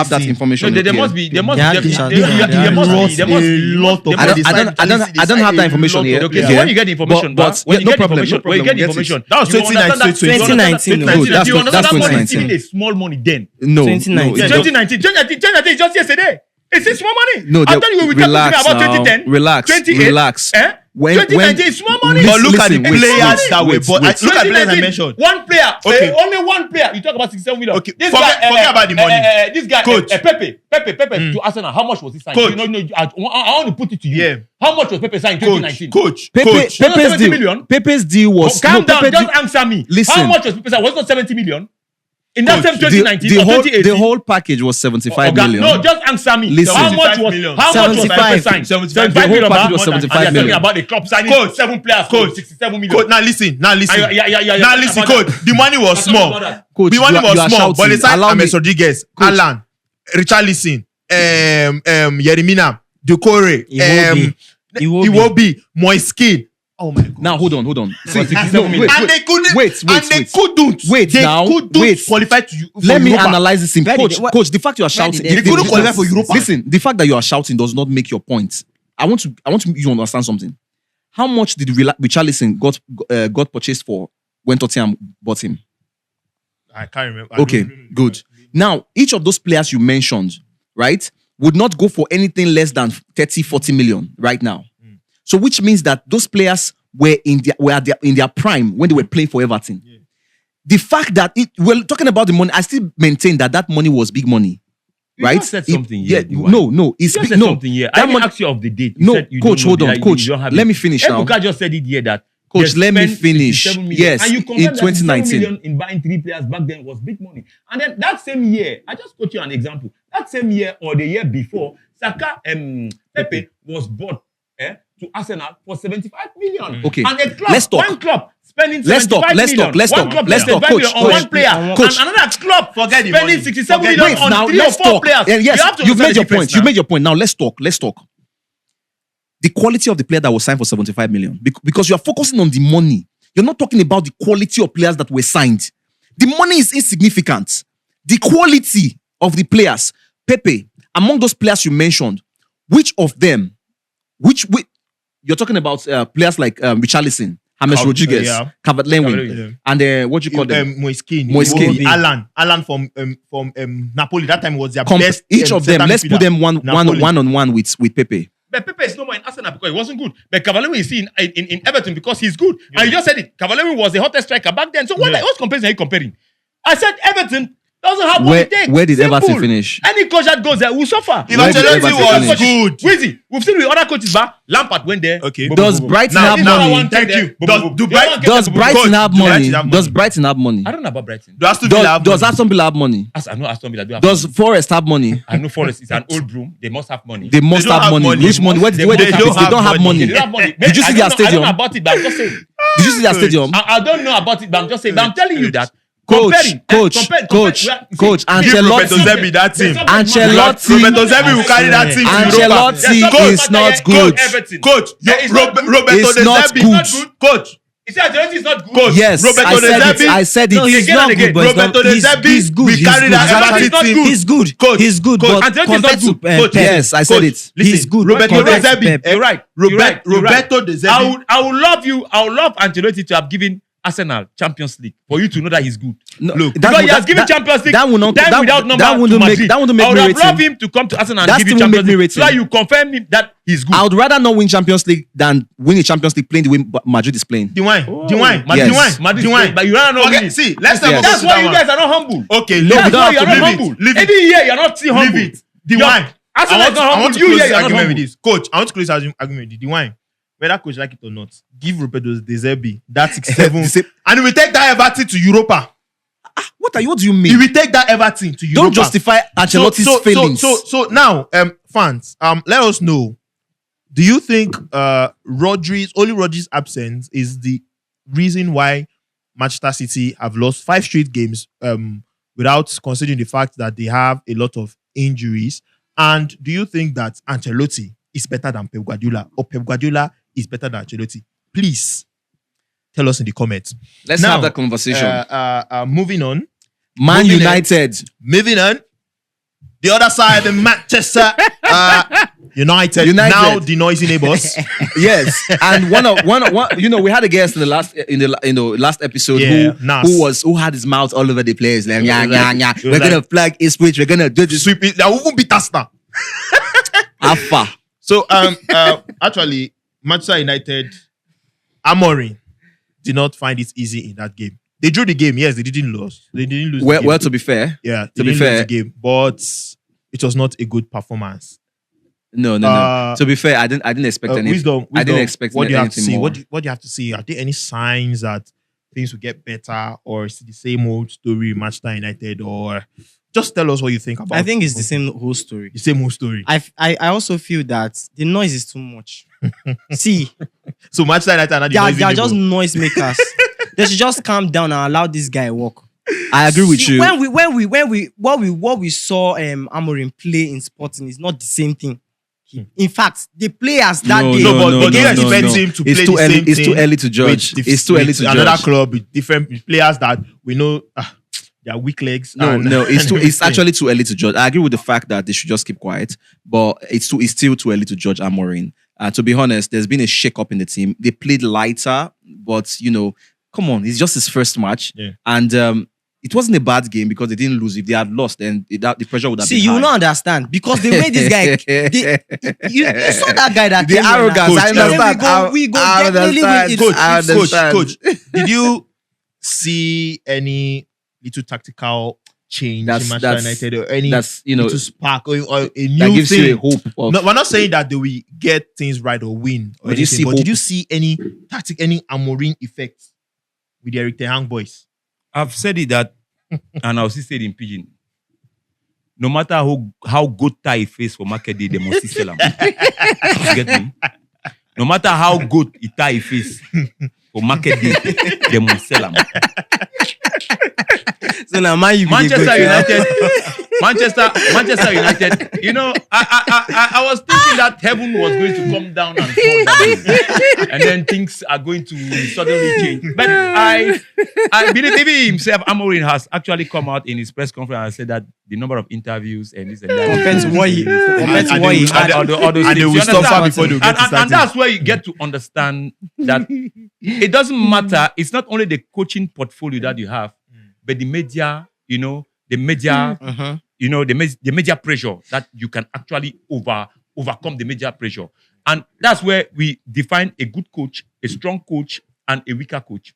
that information. No, there here. must be. There must They had be. the chance. There must be. There must be. a lot of I don't have that information here. Okay, so Yeah. when you get the information, But when yeah, you no get the problem, information, no when you get the problem, get it. information, That was you understand that 2019. No, that's you understand that money is 2019. even a small money then. No, 2019. no, 2019 is just yesterday. It's a small money. No, I'm telling you, we talking relax about now. 2010. Relax, 28. relax. 2019 is small money. But look at the Listen, players wait, that were wait, bought. wait. Look at the players I mentioned. One player, Okay. only one player. You talk about 67 million. Okay, forget about the money. This guy, Coach. Pepe to Arsenal. How much was he signed? Coach. No, I want to put it to you. Yeah. How much was Pepe signed in 2019? Coach. Pepe's 70 deal. million? Pepe's deal was Calm down. Pepe Just deal- answer me. Listen. How much was Pepe signed? Was it not 70 million? In that same 2019 the or whole 2018? the whole package was 75 Oga, million. No, just answer me. Listen. How much 75 was million. how much was 75. Pepe signed? 75. The whole million, package ba? was 75 And you're million. talking about the club signing Coach. 7 players Coach. for 67 million. Coach, now listen. Yeah. Now listen, coach. The money was Talk small. about that. Coach, The money you are was small, but they shouting. signed Allow me- James Rodriguez, Coach. Alan, Richarlison, Yerimina, Decore, Iwobi, Moiskin. Oh my God. Now hold on. See, no, wait, And they couldn't. wait. They now, couldn't wait. qualify to you. Let me Europa. analyze this. Where did Coach, they- coach, the fact you are shouting, did they couldn't qualify for Europa. Listen, the fact that you are shouting does not make your point. I want you to understand something. How much did Richarlison got purchased for when Tottenham bought him? I can't remember. Okay, good. Now, each of those players you mentioned, right, would not go for anything less than 30, 40 million right now. So, which means that those players were in their prime when they were playing for Everton. Yeah. The fact that we're talking about the money, I still maintain that money was big money. You Right? just said It- something yeah, here. DY. no, it's You just big. said No, something here. that I didn't money- ask you of the date. You no, said you coach, don't hold know on, that coach. you don't have Let it. me finish now. Ebuka just said it here that Coach, they let me spent finish. 67 million. Yes, And you in confirmed that 2019. 67 million in buying 3 players back then was big money. And then that same year, I just quote you an example. That same year or the year before, Saka Pepe was bought to Arsenal for 75 million. Okay, And a club, let's talk. one club spending Let's 75 talk, let's million. talk, let's One talk, club let's spending talk. 75 million Coach, on coach, one player. coach. And another club Forget the spending money. 67 Forget million the on now 3 or let's 4 talk. players. And yes, You have to you've understand made the your difference point. You now. made your point. Now let's talk. The quality of the player that was signed for 75 million. Because you are focusing on the money. You're not talking about the quality of players that were signed. The money is insignificant. The quality of the players. Pepe, among those players you mentioned, which of them, you're talking about players like Richarlison, James Rodriguez, yeah. Calvert-Lewin, and what you call them? Moiskin, Moiskin. Alan from Napoli. That time was their Comp- best. each of them, center let's put them one Napoli. on one with Pepe. But Pepe is no more in Arsenal because he wasn't good. But Cavallini is in Everton because he's good. Yeah. And you just said it. Cavallini was the hottest striker back then. So what comparison are you comparing? I said Everton doesn't have what it takes. Where did Simple. Everton finish? Any coach that goes there will suffer. If Where did Ancelotti Everton was finish? good. Weezy, we've seen with other coaches, but Lampard went there. Okay. Does Brighton have money? Thank you. Does Brighton have money? Does Brighton have money? I don't know about Brighton. Does Aston Villa have money? I know Aston Villa do have Does money. Forest have money? I know Forest is an old broom. They must have money. They must don't have have money. money. Which money? Where They they don't they don't have have money. They don't have money. Did you see their I stadium? don't know about it, but I'm just saying. Did you see their stadium? I don't know about it, but I'm just saying. But I'm telling you that. Coach, Ancelotti. Give Roberto Zerbi that team. Ancelotti- Roberto Zerbi will carry that team to Europa. Ancelotti is not good. Coach, It's not good. Roberto It's not Zerbi. good. Coach, He said Ancelotti is not good. Coach. Yes, Roberto I said De Zerbi. it. I said No, it. he's Again not and again. good, but he's Roberto not, De he's, Zerbi he's good. will He's carry good. that He's Everton actually not team. good. He's good. Coach, He's good. coach, But Ancelotti is compared not to good. Coach, Pep, Yes, I said it. he's good. Roberto De Compared to Zerbi. Pep. You're right. Roberto De Zerbi. I would love you. I would love Ancelotti to have given Arsenal Champions League for you to know that he's good. No, Look, Because he has given Champions League that will not, time that, without number that wouldn't to make Madrid. that wouldn't make I would me have rate loved him. him to come to Arsenal and That give you still won't make Champions me League rate so that him. you confirm him that he's good. I would rather not win Champions League than win a Champions League playing the way Madrid is playing. Dewine. Yes. Madrid, but you don't know. Okay, see, let's Yes. That's why you guys are not humble. Okay, That's don't why have you're to not leave humble. it. Leave it. Every year you're not still humble. Leave it. Dewine. Arsenal is not I want humble. to You close here this you're not argument with humble. this. Coach, I want to close this argument with Dewine. Whether coach like it or not, give Roberto De Zerbi that 67, The same- and he will take that Everton to Europa. What do you He mean? will take that Everton to Europa. Don't justify Ancelotti's failings. So now, fans, let us know. Do you think Rodri's absence is the reason why Manchester City have lost 5 straight games without considering the fact that they have a lot of injuries? And do you think that Ancelotti is better than Pep Guardiola, or Pep Guardiola is better than Ancelotti? Please tell us in the comments. Let's Now, have that conversation. Moving on. Man moving United. Moving on. The other side, the Manchester United. Now the noisy neighbors. Yes, and one, we had a guest in the last episode Yeah, Nas. who had his mouth all over the place. Like, Yeah, We're like- gonna flag Ipswich. We're gonna do this. Sweep it. That won't be Tasta. Alpha. So actually, Manchester United, Amorim did not find it easy in that game. They drew the game. Yes, they didn't lose. They didn't lose. Well, the game. well, to be fair, Yeah, to they be didn't lose fair, the game, but it was not a good performance. no. To be fair, I didn't expect anything. Wisdom, I didn't expect what do you have to anything see? more. What do you have to see? Are there any signs that things will get better, or is it the same old story, Manchester United, or just tell us what you think about? I think it's the same whole story. The same old story. I also feel that the noise is too much. See, So Manchester United are not the they are just noisy noise makers. They should just calm down and allow this guy walk. I agree with See, you. what we saw Amorim play in Sporting is not the same thing. In fact, the players that day. but do you expect him to play It's the too early. same It's too thing early to judge. with It's too early to another judge. club with different players that we know they are weak legs. No, and- it's and it's everything. actually too early to judge. I agree with the fact that they should just keep quiet, but it's still too early to judge Amorim. To be honest, there's been a shake-up in the team. They played lighter, but come on, it's just his first match, Yeah. and it wasn't a bad game because they didn't lose. If they had lost, then the pressure would have See, been you will high. not understand because the way this guy, you saw that guy that The came here now. arrogance, Coach, I understand. We go I definitely understand. win it. Coach, did you see any little tactical change in Manchester United or any that's little spark or a new that gives thing? you a hope of No, we're not saying that they will get things right or win, or But you anything, see but hope. did you see any any Amorim effects with the Eric Ten Hag boys? I've said it that, and I'll still say it in pidgin. No matter how good tie face for market day, they must still sell them. You get me? No matter how good it tie face for market day, they must sell them. So now, Manchester United. You know, I was thinking that heaven was going to come down and fall down, and then things are going to suddenly change. But I believe maybe himself, Amorim, has actually come out in his press conference and said that the number of interviews and this and that compared to what he had. all those and they things. will You suffer understand? before they get to and starting. that's where you get to understand that it doesn't matter. It's not only the coaching portfolio that you have, but the media, the media, the media pressure that you can actually overcome the media pressure. And that's where we define a good coach, a strong coach, and a weaker coach.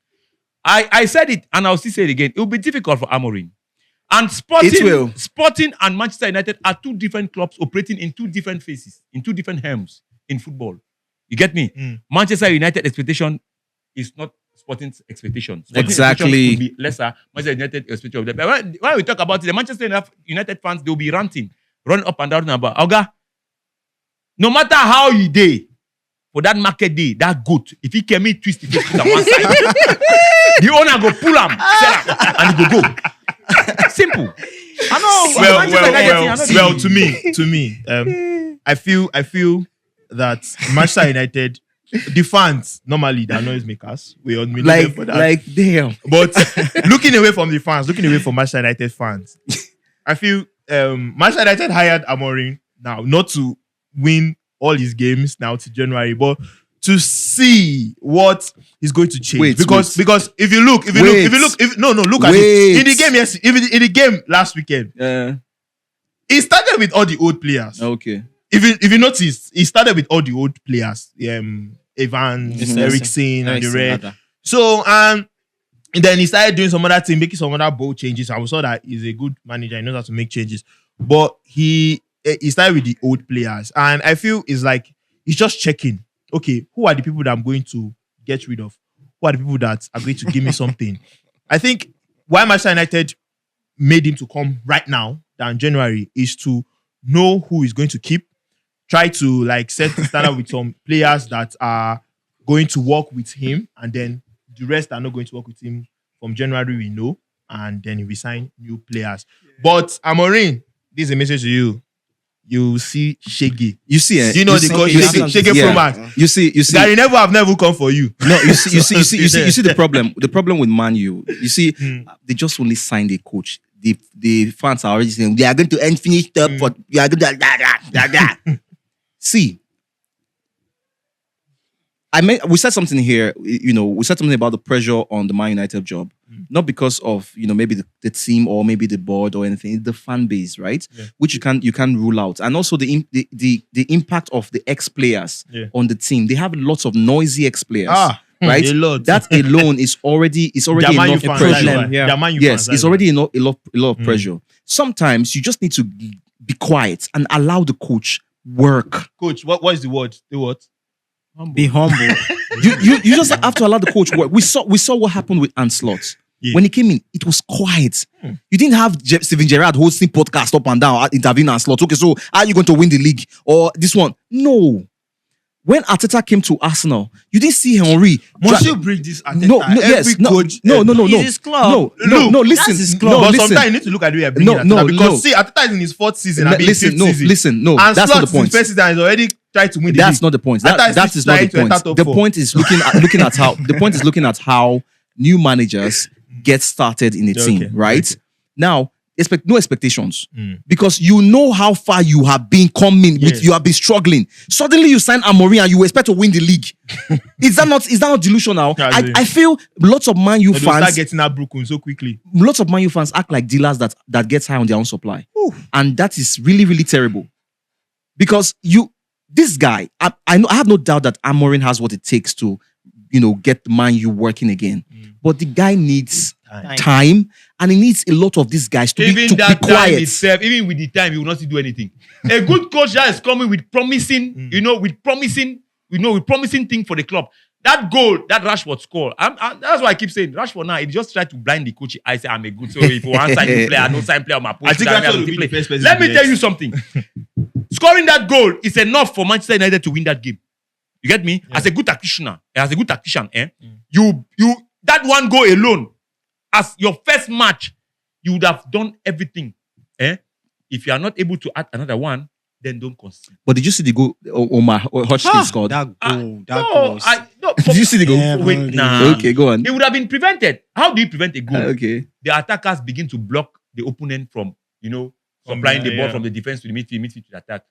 I said it, and I'll still say it again. It will be difficult for Amorim. And It will. Sporting and Manchester United are two different clubs operating in two different phases, in two different helms in football. You get me? Manchester United expectation is not Sporting's expectation. Sporting's Exactly. expectation will be lesser. Manchester United expectation. But when we talk about it, the Manchester United fans, they'll be ranting, running up and down about, Oga, no matter how you day, for that market day, that goat, if he came in, twist it, put on one side, the owner go pull him, sell him, and he go. Simple. I know. Manchester United, To me, I feel that Manchester United, the fans normally they're noisemakers. We on million for that. damn. But looking away from the fans, looking away from Manchester United fans, I feel Manchester United hired Amorim now not to win all his games now to January, but to see what is going to change. Because if you look at it in the game in the game last weekend, he started with all the old players. Okay. If you notice, he started with all the old players, Evans, Ericsson, and the rest. So and then he started doing some other thing, making some other bold changes. I saw that he's a good manager. He knows how to make changes. But he started with the old players, and I feel it's like he's just checking. Okay, who are the people that I'm going to get rid of? Who are the people that are going to give me something? I think why Manchester United made him to come right now than January is to know who he's going to keep. Try to set the standard with some players that are going to work with him, and then the rest are not going to work with him from January, we know, and then we sign new players. But Amorim, this is a message to you. You see Shege. You see, You know the coach. Shege Pro Max. You see. Gary never have never come for you. No, you see the problem. The problem with Man U. You see, they just only signed a coach. The fans are already saying they are going to end finished up, but we are going to. See, we said something here. We said something about the pressure on the Man United job, not because of maybe the team or maybe the board or anything. The fan base, right? Yeah. Which you can rule out, and also the impact of the ex players on the team. They have lots of noisy ex players. Right, that alone is already enough pressure. Yes, it's already a lot of pressure. Sometimes you just need to be quiet and allow the coach work. Coach, what is the word? The what? Humble. Be humble. you just have to allow the coach work. We saw what happened with Ancelotti. Yeah. When he came in, it was quiet. You didn't have Steven Gerrard hosting podcast up and down, interviewing Ancelotti. Okay, so are you going to win the league or this one? No. When Arteta came to Arsenal, you didn't see Henry. Must you bring this Arteta? No, It's his club. No, listen. That's his club. But sometimes you need to look at the way you're bringing Arteta. Because see, Arteta is in his 4th season. Listen, that's not the point. His 1st season is already trying to win the league. That's not the point. That is not the point. The point is looking at how new managers get started in a team, right? Now, no expectations because you know how far you have been coming. You have been struggling. Suddenly you sign Amorim and you expect to win the league. Is that not delusional? I feel lots of Man U fans start getting that broken so quickly. Lots of Man U fans act like dealers that gets high on their own supply, and that is really, really terrible. Because this guy, I have no doubt that Amorim has what it takes to get Man U working again. But the guy needs time, and he needs a lot of these guys to be quiet. Itself, even with the time, he will not do anything. A good coach that is coming with promising, with promising thing for the club. That goal, that Rashford score. That's why I keep saying Rashford now. He just try to blind the coach. I say I'm a good. So if you want sign new player, no sign player on my post. I think that's will be the first person. Let me tell you something. Scoring that goal is enough for Manchester United to win that game. You get me? Yeah. As a good tactician, you that one goal alone, as your first match, you would have done everything. If you are not able to add another one, then don't concede. But did you see the goal Omar Hodgson scored? That goal. Did you see the goal? Wait, nah. Okay, go on. It would have been prevented. How do you prevent a goal? Okay. The attackers begin to block the opponent from, supplying the ball from the defense to the midfield to the attack.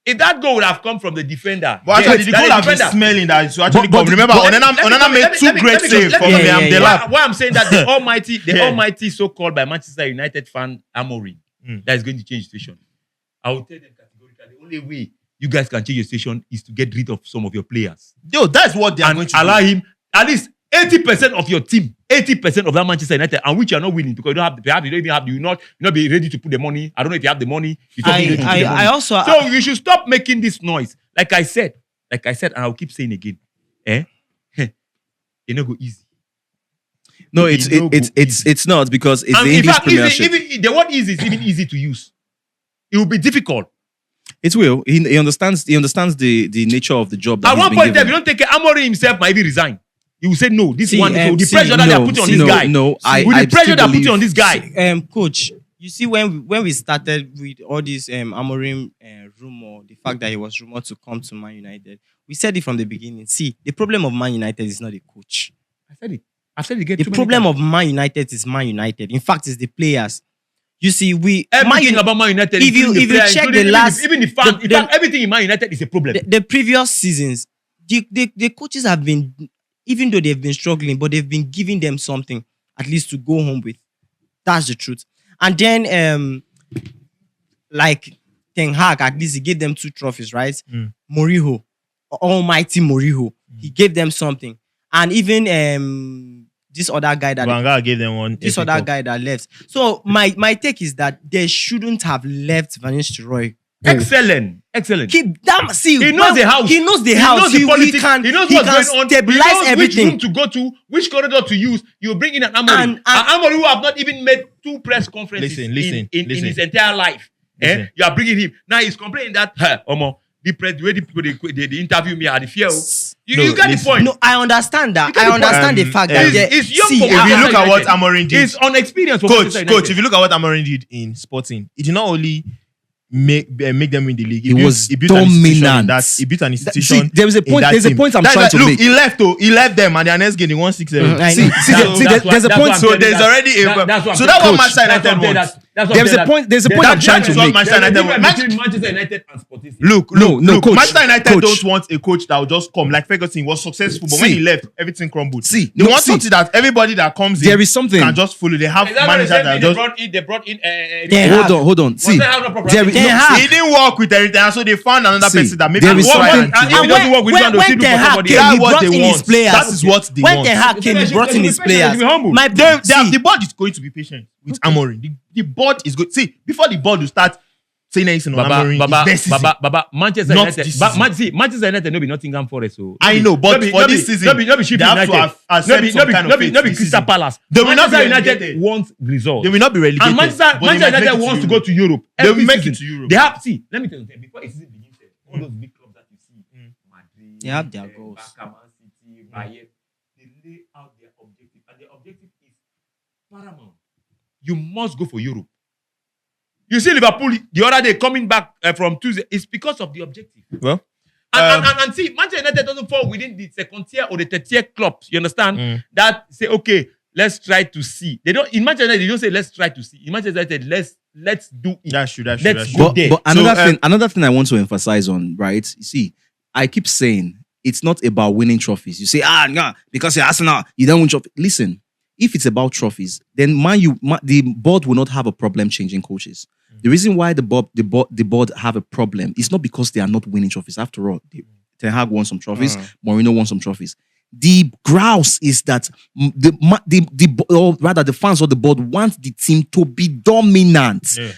If that goal would have come from the defender, but actually the goal have been smelling that it's actually come. Remember, Onana made two great saves from the lap. Why I'm saying that the almighty so-called by Manchester United fan Amorim that is going to change the situation. I will tell them categorically the only way you guys can change your situation is to get rid of some of your players. Yo, that's what they are going to allow him at least 80% of your team, 80% of that Manchester United, and which you are not winning because you don't even have, you not be ready to put the money. I don't know if you have the money. So you should stop making this noise. Like I said, and I'll keep saying again, it not go easy. No, it's not because it's the English Premiership. Even the word easy is even easy to use. It will be difficult. It will. He understands the nature of the job. At one point, if you don't take it, Amorim himself might even resign. He will say no. This one, the pressure that they are putting on this guy. The pressure they are putting on this guy. Coach, you see, when we started with all this Amorim rumor, the fact that he was rumored to come to Man United, we said it from the beginning. See, the problem of Man United is not the coach. I said it again. The problem of Man United is Man United. In fact, it's the players. You see, everything about Man United. If you check the last, even the fans, in fact, everything in Man United is a problem. The previous seasons, the coaches have been, even though they've been struggling, but they've been giving them something at least to go home with. That's the truth. And then, like Ten Hag, at least he gave them 2 trophies, right? Mourinho, almighty Mourinho, he gave them something. And even this other guy that Vanguard gave them one. This other guy that left. So my take is that they shouldn't have left Van Nistelrooy. Excellent. Keep that. See, he knows the house. He knows the house. He knows the politics. He knows what's going on. Stabilize he knows everything. Which room to go to, which corridor to use. You bring in an Amorim. And Amorim who have not even made 2 press conferences in his entire life. You are bringing him. Now he's complaining that the way the people they interview me at the field. You got the point. No, I understand that. I understand the fact that it's young. If you look at what Amorim did, it's on experience. Coach, if you look at what Amorim did in Sporting, it did not only make them win the league. It was dominant. He built an institution. See, there's a point I'm trying to make. He left them, and their next game they won 6-7. There's a point. So there's already a. So that one Manchester United won. That's what There's I'm a point. There's a point that- I'm trying that to is what make. Manchester There's a United difference want. between Manchester United and Sporting. Look, No, coach. Manchester United Coach. don't want a coach that will just come like Ferguson was successful, but when See. he left, everything crumbled. See, they no, want see. something that everybody that comes There in is something. can just follow. They have Is that what managers they that said? just. They brought in. Ten Hag. Hold on. See, that not proper? there is Ten Hag. He didn't work with everything, so they found another See, person that maybe there is will try something- and And if it doesn't work with this one, they'll still do for Ten Hag somebody came, else. he That's what brought they in want. his players. That is what they when want. Ten Hag came, he brought in his players. Be humble. My The board is going to be patient with Amorim. The board is good. See, before the board will start saying anything on Amorim, it's this season. Baba, Manchester Not United. this season. Manchester United no be Nottingham Forest. So I know, but for this season, no be Sheffield they have to United. have accept some kind of fate No be this Crystal season. Palace. They will not be Manchester United relegated. wants results. They will not be relegated. And Manchester but they might make United it wants to Europe. go to Europe. They will every make season. it to Europe. They have let me tell you something. Before a season begins, all those big clubs that you see, Madrid, They have their goals. Barca, Man City, Bayern, they lay out their objective, and their objective is paramount. You must go for Europe. You see Liverpool the other day coming back from Tuesday. It's because of the objective. Well, And see, Manchester United doesn't fall within the second tier or the third tier clubs. You understand? That say, okay, let's try to see. They don't in Manchester United, they don't say let's try to see. In Manchester United, let's do it. that's true. Let's go there. But So, another thing I want to emphasize on, right? You see, I keep saying it's not about winning trophies. You say, nah, because you're Arsenal, you don't win trophies. Listen, if it's about trophies, then the board will not have a problem changing coaches. The reason why the board have a problem is not because they are not winning trophies. After all, Ten Hag won some trophies, Mourinho won some trophies. The grouse is that the fans of the board want the team to be dominant. Yeah.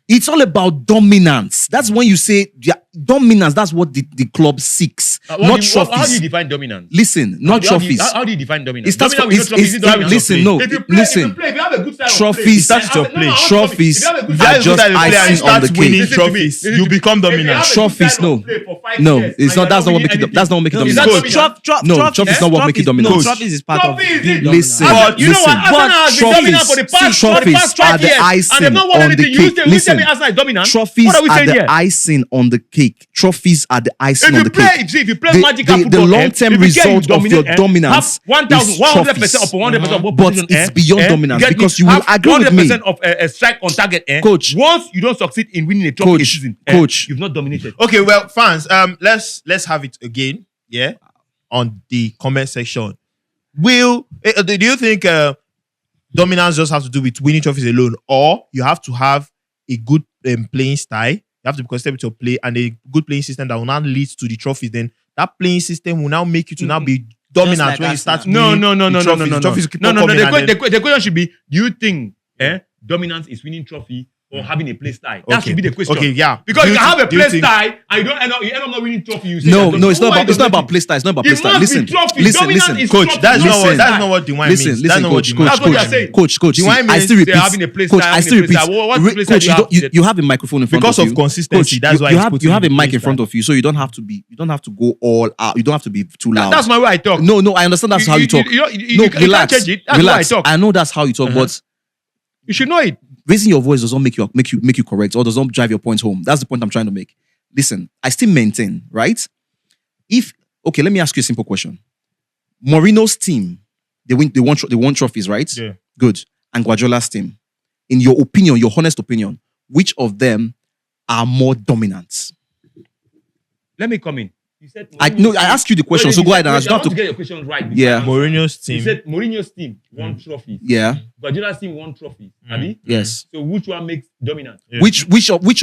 It's all about dominance. That's when you say dominance. That's what the club seeks, not How do trophies. you define dominance? Listen, not trophies. How do you define dominance? It starts Dominance from- with no trophies, it's- is dominance. listen, no, If you play, listen. if you have a good style of Trophies- play, It starts with your play. Trophies If you have a good are style of just play, and icing start on the winning cake. Listen to me, trophies, listen you to me. become If you dominant. have a good Trophies, style of no. play for 5 No, years, it's and not. you're That's not what winning make it. anything, That's not what make it is dominant. that Coach, dominant? No, trophies not what make it dominant. No, trophies is part of Trophies, being listen. dominant. You know what? Listen, Arsenal has been trophies- dominant for the past trophies are 5 the years, and icing they've not won on the anything. cake. You tell Listen, me Arsenal is dominant. Trophies What are we are saying the here? icing on the cake. Trophies are the icing If on you the play, cake. if you play The- magical the football, long-term if you get result of your dominate, dominance have 1,000, is 100% trophies. upon 100% of what But position, it's beyond dominance, you get because me? you will Have agree with me. 100% of a strike on target, Coach. Once you don't succeed in winning a trophy a Coach. season, Coach. you've not dominated. Okay, well, fans, let's have it again, yeah, on the comment section. Do you think dominance just has to do with winning trophies alone, or you have to have a good playing style? You have to be consistent with your play and a good playing system that will now lead to the trophies. Then that playing system will now make you to now be dominant like when you Arsenal. start. No. winning the trophies. The trophies keep on coming, and then- The question should be: do you think dominance is winning trophy or having a play style? That Okay. should be the question. Okay, yeah. Because Do you you can have a do you play think- style and you end up not winning trophy. You say No, that no, it's who not are about. It's not about dominating? play style. It's not about It play style. must be Listen, trophy. listen, Dominance listen. is Coach, trophy. that's Listen. not what the wine means. Listen, That's not what coach, the coach, wine That's what means. you're saying. coach. The See, wine I means still they repeat. are having a play Coach, style, I having still a play repeat. style. What's the play style Coach, you have? you have a microphone in front Because of of you. consistency, Coach, that's why you he's have putting you have a the mic play in front of you, so you don't have to go all out. You don't have to be too loud. That's my way I talk. No, I understand that's how you talk. You No, can't relax, change it. That's the way I relax. talk. I know that's how you talk, but You should know it. raising your voice does not make you correct or does not drive your point home. That's the point I'm trying to make. Listen, I still maintain, right? Let me ask you a simple question. Mourinho's team, they won trophies, right? Yeah. Good. And Guardiola's team, in your opinion, your honest opinion, which of them are more dominant? Let me come in. You said I asked you the question, Wait, so you go said- ahead and wait, answer. You don't I want have to to. get your question right. Yeah. Mourinho's You team. said Mourinho's team won trophies. Yeah. Guardiola's team won trophies. Abi? Yes. So which one makes dominant? Yeah. Which of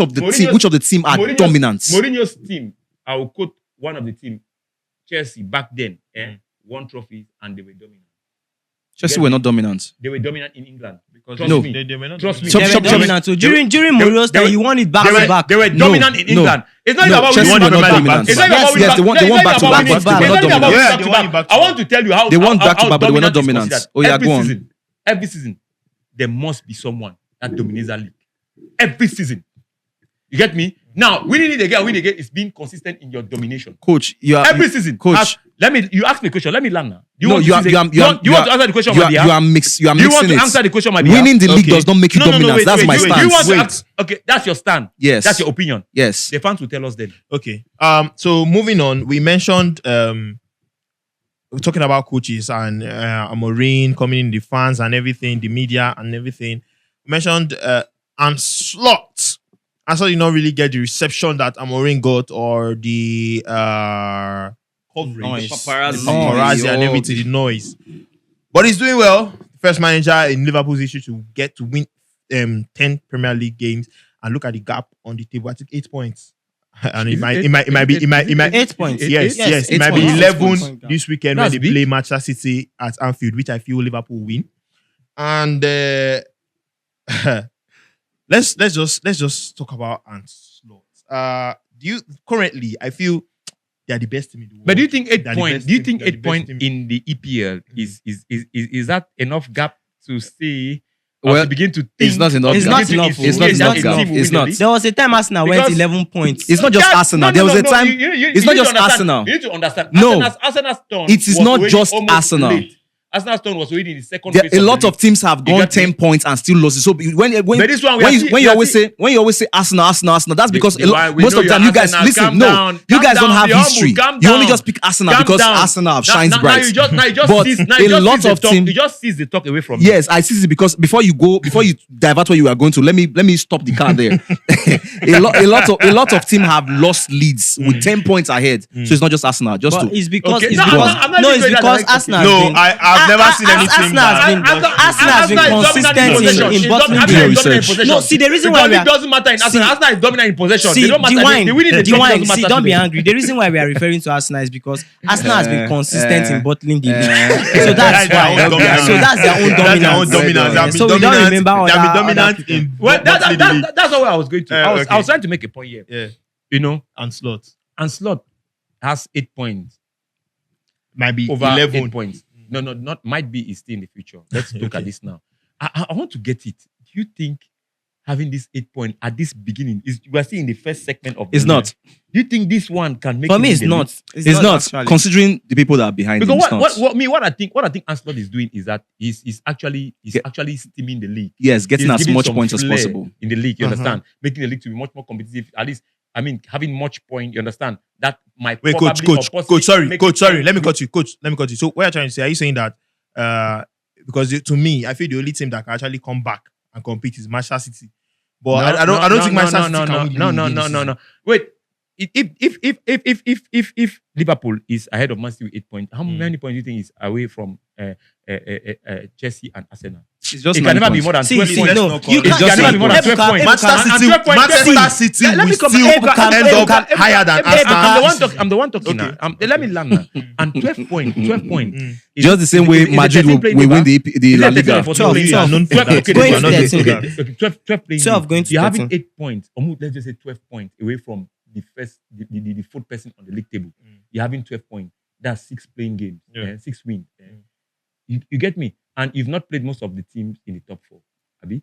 the team are dominant? Mourinho's team, I will quote one of the team, Chelsea back then, won trophies and they were dominant. Chelsea were not dominant. They were dominant in England. Because No. they were not Trust me. Chop, They were chop, chop. dominant. So during Mourinho's time, he won it back to back. They were dominant in No. England. It's not No, about Chelsea winning were not back-to-back. dominant. It's not Yes, about winning yes, they won back- back-to-back, it's not but they were about not winning dominant. back-to-back. Yeah, they won it back-to-back. I want to tell you how They won how back-to-back, but they were not dominant dominant. is Oh, yeah, considered. go on. Every season, there must be someone that dominates that league. Every season. You get me? Now, winning it again is being consistent in your domination. Coach, you are Every season. Coach. You ask me a question. Let me land now. Do No, want you to are say- you are you want to answer the question on my behalf? you are mixing Do you want to it. answer the question on my behalf? Winning the league Okay. does not make you dominant. wait, That's wait, my wait. stance. You want to Wait. ask, okay, that's your stand. Yes. That's your opinion. Yes. The fans will tell us then. Okay. So moving on, we mentioned we're talking about coaches and Amorim coming in, the fans and everything, the media and everything. We mentioned and Slot. Arsenal did not really get the reception that Amorim got or the coverage, Noise. paparazzi and everything, the noise. But he's doing well. First manager in Liverpool's history to get to win 10 Premier League games, and look at the gap on the table. I think 8 points. And it might be 8 points. Yes. It 8 might be points. 11 this weekend when That's they big. play Manchester City at Anfield, which I feel Liverpool will win. And let's just talk about Ancelotti. Do you currently? I feel they are the best team in the world. But do you think 8 They're the points? best Do you team. think They're the 8 best points team. in the EPL is that enough gap to say? Well, To begin to think it's not enough. It's gap. not enough. It's not enough. gap. It's not. There was a time Arsenal went Because- 11 points. It's not just Arsenal. There was a time. It's not just Arsenal. You need to understand. No. Arsenal's turn. It is was not already just almost Arsenal. late. Arsenal's turn was already in the second There, phase a of lot the of league. teams have gone get 10 me? points and still losing. So when But this one we are seeing- you we are always seeing- say Arsenal, that's because We know most of the time your you guys Arsenal. listen. Calm No, down. you Calm guys don't down. have Be humble. history. Calm You only down. just pick Arsenal Calm because down. Arsenal have Now- shines now bright. you just But sees a the lot talk. of team- You just sees the talk away from Yes, I see this because before you divert where you are going to, let me stop the car there. a lot of teams have lost leads with 10 points ahead. So it's not just Arsenal. Just But to it's because Okay. it's No, because I'm not no, even it's going that because direction. Arsenal. No, has been, I've never seen any team Arsenal has been Arsenal has been consistent in bottling Do your the research. No, see the reason why we it are doesn't matter in Arsenal. See- Arsenal is dominant in possession. See, They don't matter. They winning the the trophy wine. doesn't matter. See, don't be to them. angry. The reason why we are referring to Arsenal is because Arsenal has been consistent in bottling the league. eh, So that's their why. own dominance. So that's their own That's their own dominance. dominance. They have been So we don't dominant- remember they have been other dominant people. in Well, bottling the league. that's not where I was going to. I was okay. trying to make a point here. Yeah, You know, and Slot and Slot has 8 points might be over 11 8 points. No, not might be is still in the future. Let's look at this now. I want to get it. Do you think having this 8 point at this beginning is we are still in the first segment of? It's the not. league. Do you think this one can make? For it me, in it's the not. league? It's not actually. considering the people that are behind Because him. It's not. what I think Ancelotti is doing is that he's actually steaming the league. Yes, getting He's as giving much some points as flair possible. in the league. You understand? Making the league to be much more competitive. At least, I mean, having much point. You understand? That might Wait, probably coach, or possibly sorry, make coach, it- sorry. Let me cut you, coach. Let me cut you. So, what you're trying to say? Are you saying that? Because to me, I feel the only team that can actually come back and compete is Manchester City. But I don't think Manchester City can win the league this season. no. Wait, if Liverpool is ahead of Man City with 8 points, how many points do you think is away from Chelsea and Arsenal? It's just It 9 can never be points. more than See, 12 see, points. no, Let's you not It call can it. never be more than 12 points. Manchester City, And 12 points. Manchester City Let will me come. still Ebuka, end up higher than Arsenal. I'm the one talking Okay. now. Let me land now. And 12 points. is- Just the same is- way is the Madrid 13 will playing win the the La Liga. 12, You are known for 12, that. okay, Going You are to known 13. for that. Okay, 12 playing. 12 going to You're having 13. 8 points, or let's just say 12 points away from the fourth person on the league table. You're having 12 points. That's 6 playing games, 6 wins. You get me? And you've not played most of the teams in the top 4, Abi?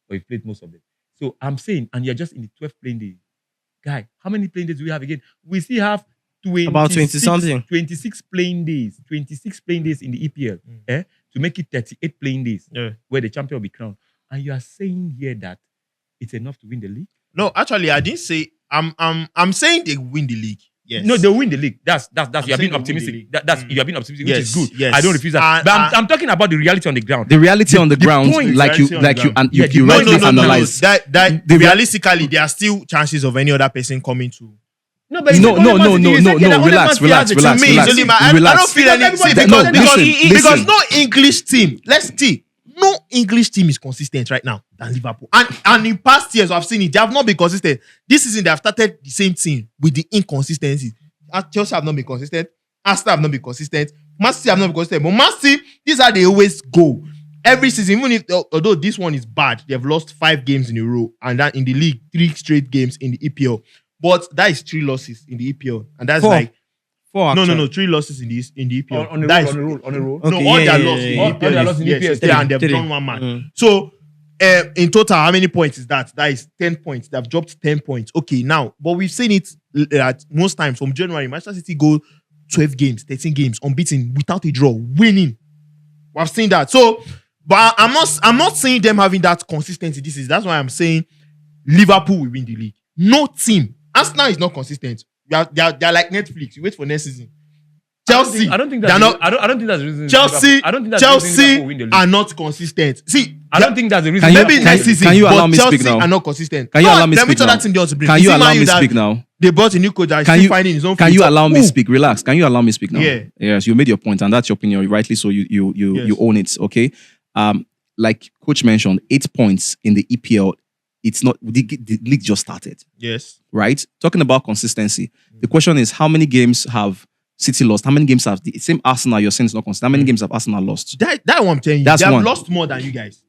Or you've played most of them. So I'm saying, and you're just in the 12th playing day. Guy, how many playing days do we have again? We still have 26, About 20 something. 26 playing days. 26 playing days in the EPL. To make it 38 playing days where the champion will be crowned. And you are saying here that it's enough to win the league? No, actually, I didn't say. I'm saying they win the league. Yes. No, they'll win the league. That's you have saying been they'll win the optimistic. league. That's you have been optimistic, which Yes, is good. yes. I don't refuse that. And- But I'm talking about the reality on the ground. The reality on the ground, point- like you reality on the you ground. rightly analyze. That The rea- realistically, there are still chances of any other person coming to. No, but No, relax. To me, it's only I don't feel any. See, because no English team. Let's see. No English team is consistent right now than Liverpool. And in past years, I've seen it. They have not been consistent. This season, they have started the same thing with the inconsistencies. Chelsea have not been consistent. Arsenal have not been consistent. Man City have not been consistent. But Man City, these are they always go. Every season, even if although this one is bad, they have lost 5 games in a row. And that in the league, 3 straight games in the EPL. But that is 3 losses in the EPL. And that's 4. like 4 no, 3 losses in the EPL. On a That is- roll. No, Okay, all yeah, their yeah, losses yeah, in yeah. the All their EPL losses in is EPL, 3 and they've 3. drawn 1 man. So in total, how many points is that? That is 10 points. They've dropped 10 points. Okay, now, but we've seen it at most times from January. Manchester City go 12 games, 13 games, unbeaten, without a draw, winning. We've seen that. So, but I'm not saying them having that consistency. That's why I'm saying Liverpool will win the league. No team. Arsenal is not consistent. They're like Netflix. You wait for next season. Chelsea. I don't think they're that's. not. I don't think that's the reason. Chelsea. I don't think that's the reason Chelsea Liverpool win the league. are not consistent. See, I don't think that's the reason. Can you- maybe can- next season. can you allow but me Chelsea speak now? are not consistent. Can you allow me Let me speak tell now? that team they also bring. Can you see allow Man me U that speak now? They brought a new coach that is Can still you finding his own. Can feet. you allow me Who? speak? Relax. Can you allow me speak now? Yeah. Yes, you made your point, and that's your opinion. Rightly so. You Yes. own it. Okay. Like Coach mentioned, 8 points in the EPL. It's not the league just started, Yes. right? Talking about consistency. The question is, how many games have City lost? How many games have the same Arsenal? You're saying it's not consistent. How many games have Arsenal lost? That one I'm telling you. That's they have one. lost more than you guys.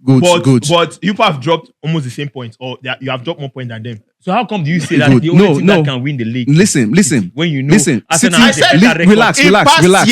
Good. But you have dropped almost the same points, or you have dropped more points than them. So how come do you say that Good. the only No, team no. that can win the league? Listen. When you know Listen. Arsenal City, has a better record. relax. In past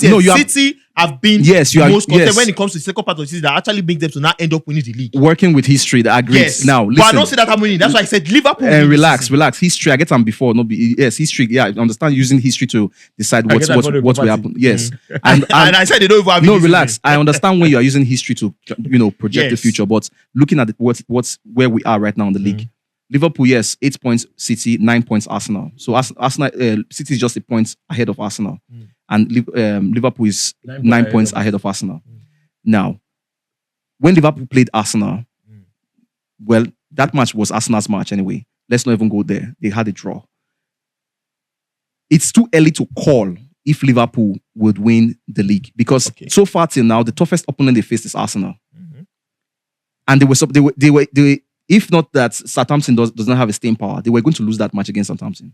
years, No, you are City have been Yes, you the are- most consistent yes. when it comes to the second part of the season that actually makes them to now end up winning the league. working with history. That agrees. Yes. Now, but I listen. don't say that I'm winning. That's why I said Liverpool. win this Relax. season. History. I get them before. No, yes, history. Yeah, I understand using history to decide I what get that for the will property. happen. Yes, And I said they don't even have no, this relax. season. I understand when you are using history to project the Yes. future, but looking at what's where we are right now in the league, Liverpool, yes, 8 points. City, 9 points. Arsenal. So Arsenal, City is just a point ahead of Arsenal, and Liverpool is 9 points ahead of Arsenal. Now, when Liverpool played Arsenal, well, that match was Arsenal's match anyway. Let's not even go there. They had a draw. It's too early to call if Liverpool would win the league because so far till now, the toughest opponent they faced is Arsenal, and they were if not that Southampton does not have a staying power, they were going to lose that match against Southampton,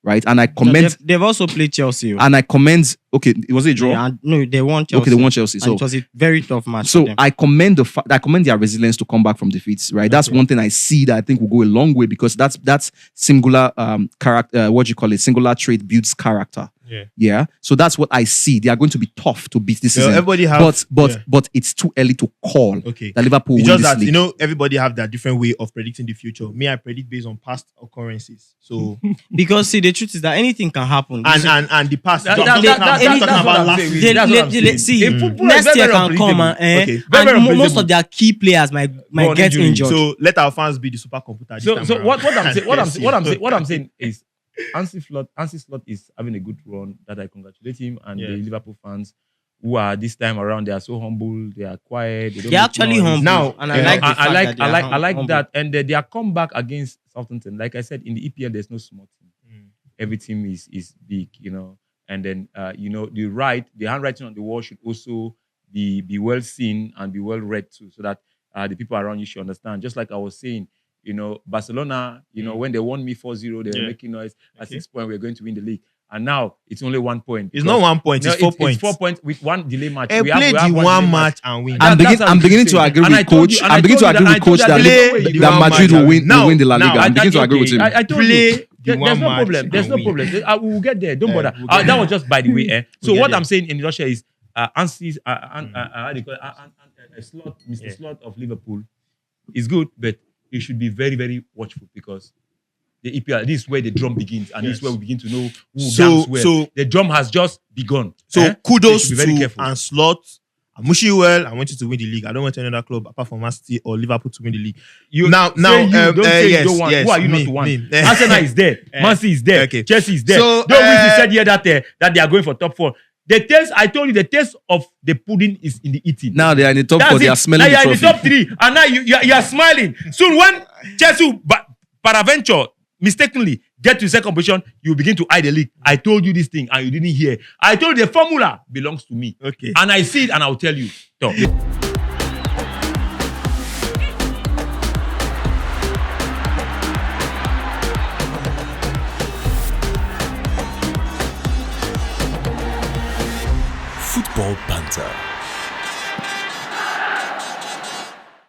right? And I commend. They've also played Chelsea. And I commend. Okay, it was a draw. Yeah, no, they won Chelsea. Okay, they won Chelsea. And So it was a very tough match. So for them. I commend their resilience to come back from defeats, right? That's one thing I see that I think will go a long way because that's singular character. What do you call it? Singular trait builds character. Yeah. So that's what I see. They are going to be tough to beat this season. Everybody have, but it's too early to call that Liverpool it's will win just this that league. everybody have their different way of predicting the future. Me, I predict based on past occurrences. So because see, the truth is that anything can happen. and the past. That's I'm what talking I'm about last saying. season. That's what I'm saying. See, In football, next it's year very can come unpredictable. and Very most unpredictable. of their key players might Born get injury. injured. So let our fans be the supercomputer. This time So around. what I'm saying is Ancy Slot is having a good run that I congratulate him and the Liverpool fans who are this time around. They are so humble. They are quiet. They don't They're make actually noise. humble. Now, and I like the fact that they are I like humble. that. And their comeback against Southampton, like I said, in the EPL, there's no small team. Every team is big, And then the handwriting on the wall should also be well seen and be well read too, so that the people around you should understand. Just like I was saying, Barcelona, when they won me 4-0, they were making noise. At 6 points, we're going to win the league. And now it's only 1 point. It's not 1 point, it's 4 points. It's 4 points with one delay match. Play We have the one one delay match and win. I'm That's how beginning I'm to saying. agree And I with told coach. you- and I'm I beginning to told you agree that- with coach I that told you that that the one Madrid match will win Now- the La Liga. now- I'm beginning to agree with him. I told Play you. the There's one no match problem. There's and no win. problem. We will get there. Don't bother. we'll get That was just by the way. So We'll what get I'm saying in Russia is Ancy's how do you call it? Mr. Slot of Liverpool is good, but he should be very, very watchful because the EPL, this is where the drum begins, and this is where we begin to know who gangs where. So the drum has just begun. So kudos You should be very to careful. Ancelotti. I wish you well. I want you to win the league. I don't want any other club apart from Man City or Liverpool to win the league. You Now, don't say yes, you don't want. yes, Who are you me, not to want? me. Arsenal is there. Man City is there. Okay. Chelsea is there. So, Don't wish you said here that they are going for top 4. The taste, I told you, the taste of the pudding is in the eating. Now they are in the top That's 4. They it. are smelling Now the you're in the trophy. top 3, and now you are smiling. Soon, when Chelsea, paraventure, mistakenly get to second position, you begin to eye the league. I told you this thing, and you didn't hear. I told you the formula belongs to me. Okay. And I see it, and I'll tell you. So, Football Banter.